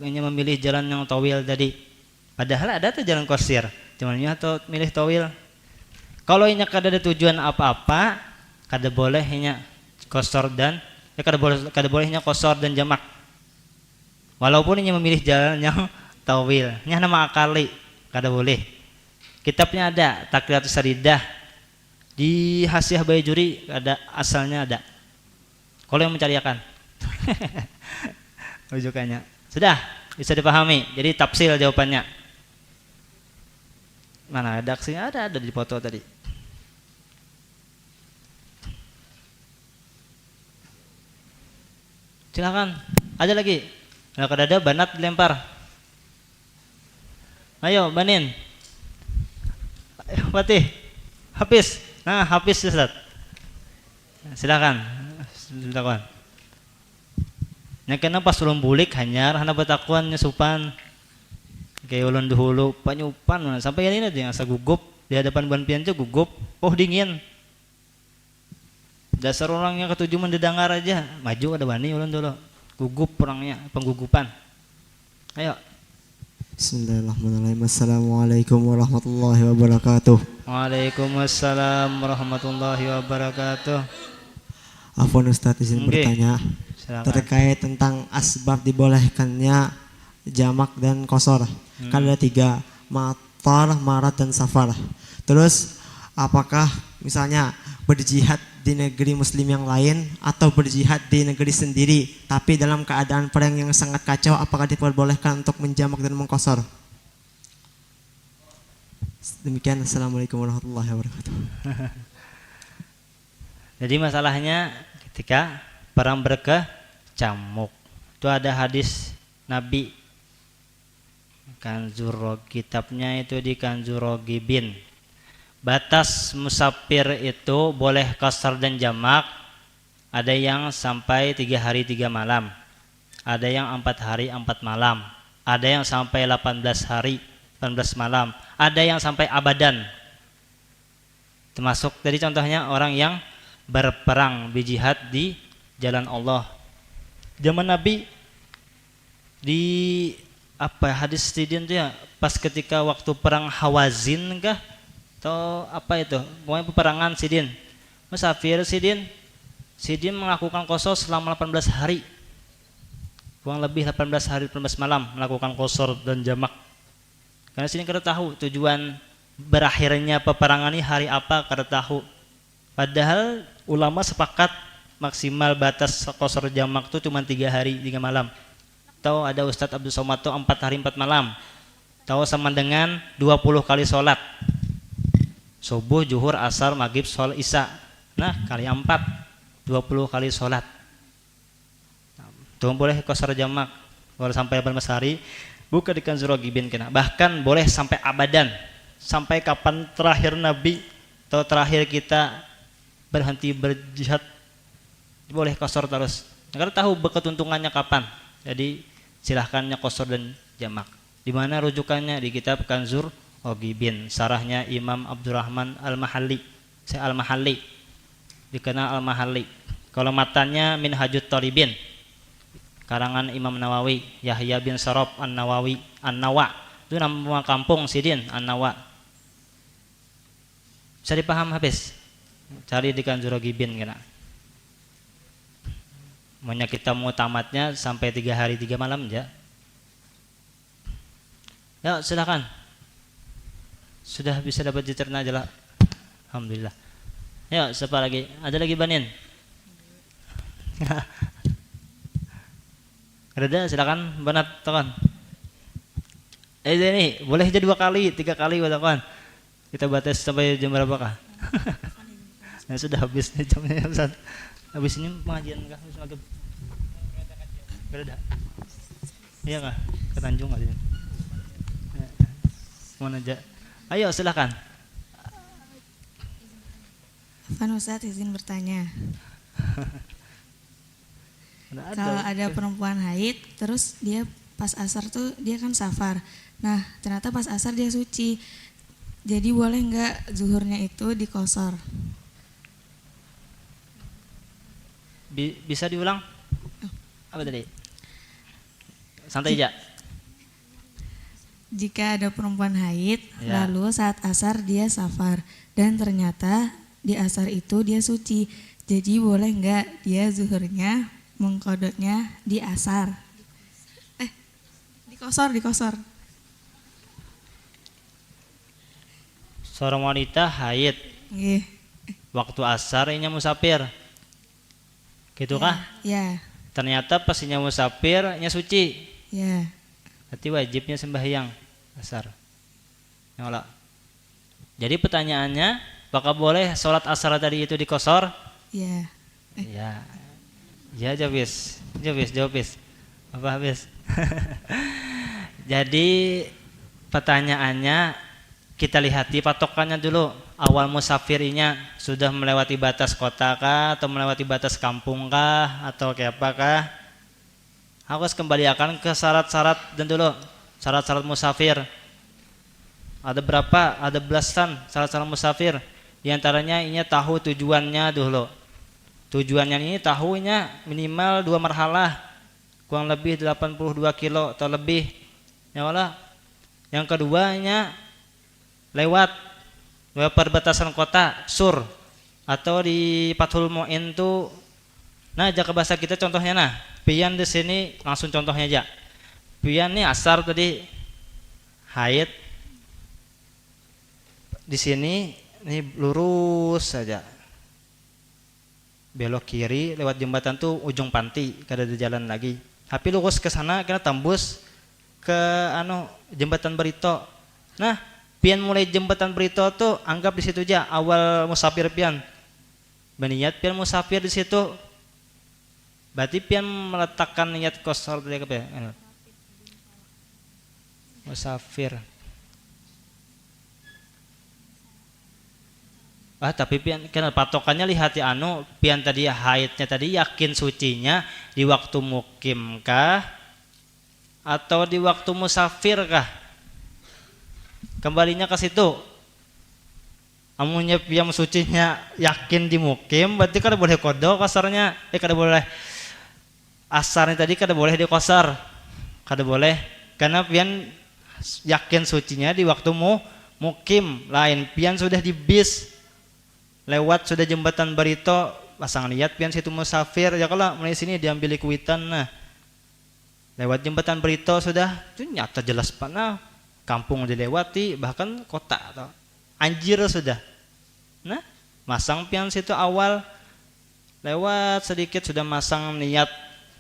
inya memilih jalan yang tawil tadi. Padahal ada tuh jalan qasir, cuman inya atau milih tawil. Kalau inya kada ada tujuan apa-apa, kada boleh inya qasar dan kada bolehnya qasar dan jamak. Walaupun ini memilih jalan yang tawil, nya nama akali, kada boleh. Kitabnya ada, Taqiyatus Sadidah. Di Hasyiah Bayjuri ada, asalnya ada. Kalau yang mencariakan. Rujukannya. Sudah, bisa dipahami. Jadi tafsil jawabannya. Mana redaksinya ada di foto tadi. Silakan, ada lagi. Kalau kada ada banat dilempar. Ayo, Banin. Fatih. Hafiz. Nah, Hafiz Ustaz. Silakan. Silakan. Nya kena pas ulun bulik hanyar hana batakuan nyusupan. Kayak ulun dahulu panyupan sampai ini dia asa gugup di hadapan ban piancu gugup. Oh dingin. Dasar orang yang ketujuh mendengar aja maju ada bani ulun dulu gugup orangnya penggugupan. Ayo. Bismillahirrahmanirrahim. Assalamualaikum warahmatullahi wabarakatuh. Waalaikumsalam warahmatullahi wabarakatuh. Afwan Ustaz izin bertanya. Silakan. Terkait tentang asbab dibolehkannya jamak dan qasar. Kan ada 3, matar, marat dan safar. Terus apakah misalnya berjihad di negeri muslim yang lain atau berjihad di negeri sendiri tapi dalam keadaan perang yang sangat kacau, apakah diperbolehkan untuk menjamak dan mengqasar? Demikian, assalamualaikum warahmatullahi wabarakatuh. Jadi masalahnya ketika perang berkecamuk itu ada hadis Nabi Kanzur, kitabnya itu di Kanzurogibin. Batas musafir itu boleh qasar dan jamak. Ada yang sampai 3 hari 3 malam. Ada yang 4 hari 4 malam. Ada yang sampai 18 hari 18 malam. Ada yang sampai abadan. Termasuk tadi contohnya orang yang berperang bijihad di jalan Allah. Zaman Nabi di hadis sidin itu ya pas ketika waktu perang Hawazin kah? Atau apa itu? Pokoknya peperangan Sidin. Musafir Sidin melakukan qasar selama 18 hari. Kurang lebih 18 hari 18 malam melakukan qasar dan jamak. Karena sini kada tahu tujuan berakhirnya peperangan ini hari apa, kada tahu. Padahal ulama sepakat maksimal batas qasar jamak itu cuma 3 hari 3 malam. Tahu ada Ustadz Abdul Somad itu 4 hari 4 malam. Tahu sama dengan 20 kali sholat. Subuh, zuhur, asar, maghrib, sholat isya. Nah kali 4 20 kali sholat. Tuh boleh qasar jamak. Boleh sampai 18 hari. Buka di Kanzul Ragibin kena. Bahkan boleh sampai abadan. Sampai kapan terakhir Nabi atau terakhir kita berhenti berjihad, boleh qasar terus. Karena tahu keuntungannya kapan. Jadi silahkannya qasar dan jamak. Di mana rujukannya? Di kitab Kanzul Ragibin. Sarahnya Imam Abdurrahman Al-Mahalli. Saya Al-Mahalli. Dikenal Al-Mahalli. Kalau matanya Minhajut Thalibin. Karangan Imam Nawawi, Yahya bin Sharaf An-Nawawi, An-Nawa. Itu nama kampung Sidin, An-Nawa. Bisa dipaham habis? Cari di Kanzul Ragibin kena. Maunya kita mau tamatnya sampai 3 hari 3 malam ya. Ya silakan. Sudah bisa dapat dicerna aja lah. Alhamdulillah. Ya siapa lagi? Ada lagi Banin? Ada, silakan Banat tekan. Ini boleh aja 2 kali, 3 kali tekan. Kita batas sampai jam berapa kah? Ya sudah habis nih jamnya Ustaz. Habis ini pengajian kah? Habis maghrib. Ada. Iya kah? Ke Tanjung aja. Mana aja. Ayo silakan. Afan Ustaz izin bertanya. Kalau ada perempuan haid, terus dia pas asar tuh dia kan safar. Nah ternyata pas asar dia suci. Jadi boleh nggak zuhurnya itu dikosor? Bisa diulang? Apa tadi? Santai aja. Jika ada perempuan haid, Ya. lalu saat asar dia safar. Dan ternyata di asar itu dia suci. Jadi boleh nggak dia zuhurnya mengkodoknya di asar? Dikosor. Seorang wanita haid Nggih. waktu asar inya musafir. Gitu kah? Ya, Ternyata pas inya musafir inya suci. ya. Berarti wajibnya sembahyang asar. Nyala. Jadi pertanyaannya, apakah boleh sholat asar tadi itu dikosor? Ya. Ya. Ya jawab bis. Apa habis? Jadi pertanyaannya kita lihat di patokannya dulu. Awal musafirnya sudah melewati batas kota kah atau melewati batas kampung kah atau kayak apakah? Harus kembali akan ke syarat-syarat dan dulu syarat-syarat musafir. Ada berapa? Ada belasan syarat-syarat musafir. Di antaranya ini tahu tujuannya dulu. Tujuannya ini tahunya minimal 2 marhalah, kurang lebih 82 kilo atau lebih. Ya Allah. Yang keduanya lewat perbatasan kota sur atau di Fathul Mu'in tuh. Nah, jaga bahasa kita contohnya nah. Pian di sini langsung contohnya aja. Pian nih asar tadi haid. Di sini nih lurus saja. Belok kiri lewat jembatan tuh ujung panti, kada ada jalan lagi. Tapi lurus ke sana kena tembus ke jembatan Berito. Nah, pian mulai jembatan Berito tuh anggap di situ aja awal musafir pian. Berniat pian musafir di situ. Berarti pian meletakkan niat qasar tadi apa ya? Musafir. Tapi pian karena patokannya lihat ya pian tadi haidnya tadi yakin sucinya di waktu mukim kah atau di waktu musafir kah? Kembalinya ke situ. Amunnya pian sucinya yakin di mukim berarti kada boleh kodok kasarnya. Kada boleh asarnya tadi kada boleh dikosar. Kada boleh karena pian yakin sucinya di waktu mukim, lain pian sudah di bis lewat sudah jembatan Barito pasang niat pian situ musafir ya kalau mulai sini diambil kuitan. Nah lewat jembatan Barito sudah itu nyata jelas pana kampung dilewati bahkan kota atau anjir sudah. Nah masang pian situ awal lewat sedikit sudah masang niat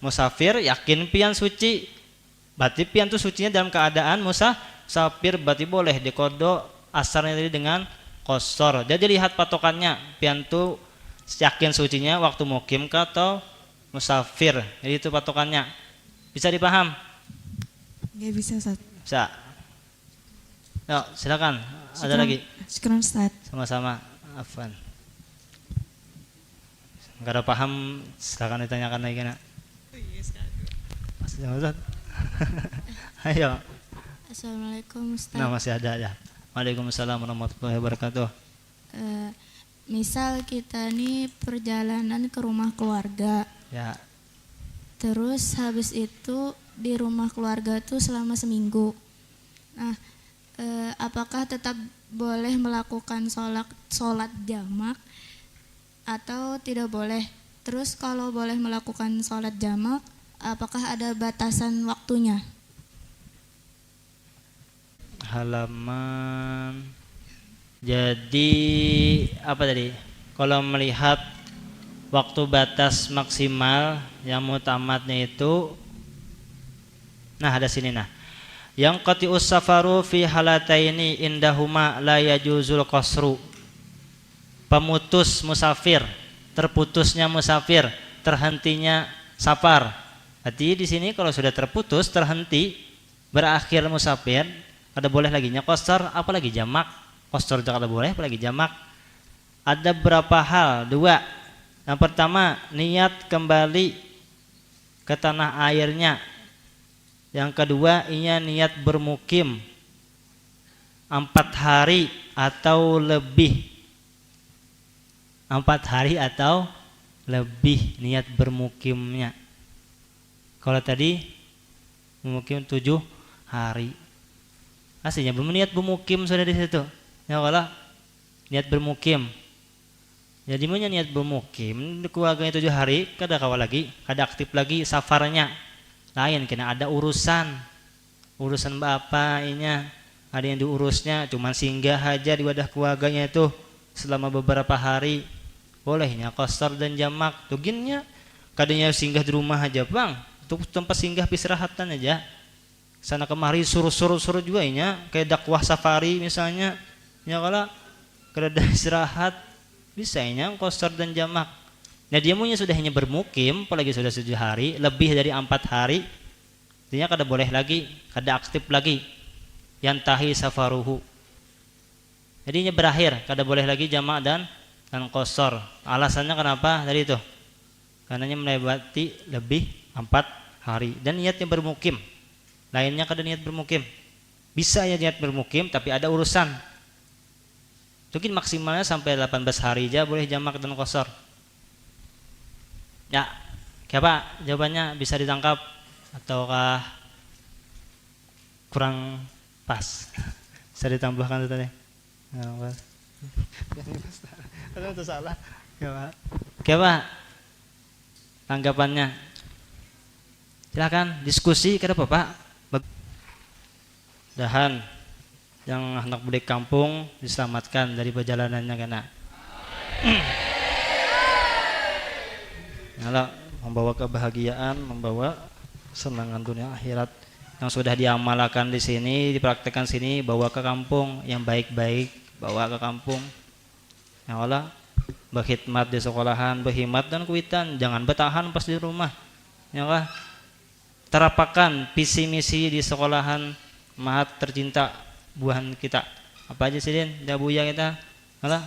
musafir yakin pian suci berarti pian tuh sucinya dalam keadaan musafir berarti boleh dikodok asarnya tadi dengan qasar. Jadi lihat patokannya pian tuh Yakin sucinya waktu mukim kah atau musafir? Jadi itu patokannya. Bisa dipaham? Nggak bisa Ustaz. Bisa. Yuk, silakan. Ada lagi? Syukran Ustaz. Sama-sama. Afwan. Enggak ada paham, silakan ditanyakan lagi nak. Masih Ustaz. Ayo. Assalamualaikum Ustaz. Nah, masih ada ya. Waalaikumsalam warahmatullahi wabarakatuh. Misal kita nih perjalanan ke rumah keluarga. Ya. Terus habis itu di rumah keluarga tuh selama seminggu. Nah, apakah tetap boleh melakukan sholat jamak atau tidak boleh? Terus kalau boleh melakukan sholat jamak, apakah ada batasan waktunya? Halaman. Jadi apa tadi? Kalau melihat waktu batas maksimal yang mutamatnya itu, nah ada sini nah. Yang qati'us safaru fi halataini indahuma la yajuzul qasru. Pemutus musafir, terputusnya musafir, terhentinya safar. Berarti di sini kalau sudah terputus, terhenti, berakhir musafir, ada boleh lagi qasar, apalagi jamak. Qasar kada boleh, apalagi jamak. Ada berapa hal? 2. Yang pertama, niat kembali ke tanah airnya. Yang kedua, ia niat bermukim 4 hari atau lebih. 4 hari atau lebih niat bermukimnya. Kalau tadi bermukim 7 hari. Aslinya belum niat bermukim sudah di situ. Ya kalau niat bermukim. Jadi punya niat bermukim, keluarganya 7 hari, kada kawal lagi, kada aktif lagi safarnya. Lain kena ada urusan bapaknya, ada yang diurusnya, cuman singgah aja di wadah keluarganya itu selama beberapa hari. Bolehnya qasar dan jamak. Tuginnya kadanya singgah di rumah aja, Bang. Untuk tempat singgah pisrahatan aja. Sana kemari suruh juga nya, kayak dakwah safari misalnya. Ya kalau kada istirahat bisa nya qasar dan jamak. Nah dia punya sudah hanya bermukim, apalagi sudah 7 hari, lebih dari 4 hari, artinya kada boleh lagi, kada aktif lagi, yantahi safaruhu. Jadinya berakhir, kada boleh lagi jamak dan qasar. Alasannya kenapa? Tadi itu, karenanya melewati lebih 4 hari dan niatnya bermukim. Lainnya kada niat bermukim, bisa ya niat bermukim, tapi ada urusan. Mungkin maksimalnya sampai 18 hari aja boleh jamak dan qasar. Ya, siapa jawabannya bisa ditangkap ataukah kurang pas? Bisa ditambahkan tadi. Kurang pas. Itu salah. Siapa tanggapannya? Silakan diskusi kada apa-apa. Dahan yang anak budak kampung diselamatkan dari perjalanannya kena. Kalau membawa kebahagiaan, membawa kesenangan dunia akhirat yang sudah diamalkan di sini, dipraktekkan sini, bawa ke kampung yang baik-baik, bawa ke kampung. Ya Allah, berkhidmat di sekolahan, berkhidmat dan kuitan, jangan bertahan pas di rumah. Ya Allah, terapakan visi misi di sekolahan, mahat tercinta buahan kita. Apa aja sih Din? Dabuya kita. Ya Allah,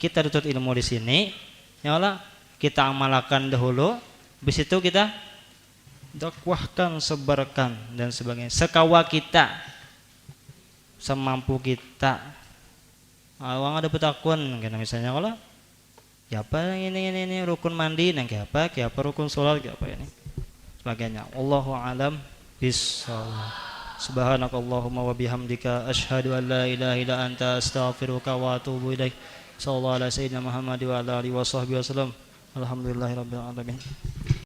kita tuntut ilmu di sini. Ya Allah, kita amalkan dahulu, habis itu kita dakwahkan, sebarkan dan sebagainya. Sekawa kita, semampu kita. Awang ada petakun, karena misalnya kalau ya apa ini rukun mandi, nang kayak apa rukun sholat, kayak apa ini, sebagainya. Allahu a'lam bishawab. Subhanakallahumma wa bihamdika asyhadu an la ilaha illa anta astaghfiruka wa atubu ilaik. Sallallahu alaihi wasallam Muhammad wa ala alihi wasallam. Alhamdulillahirabbil alamin.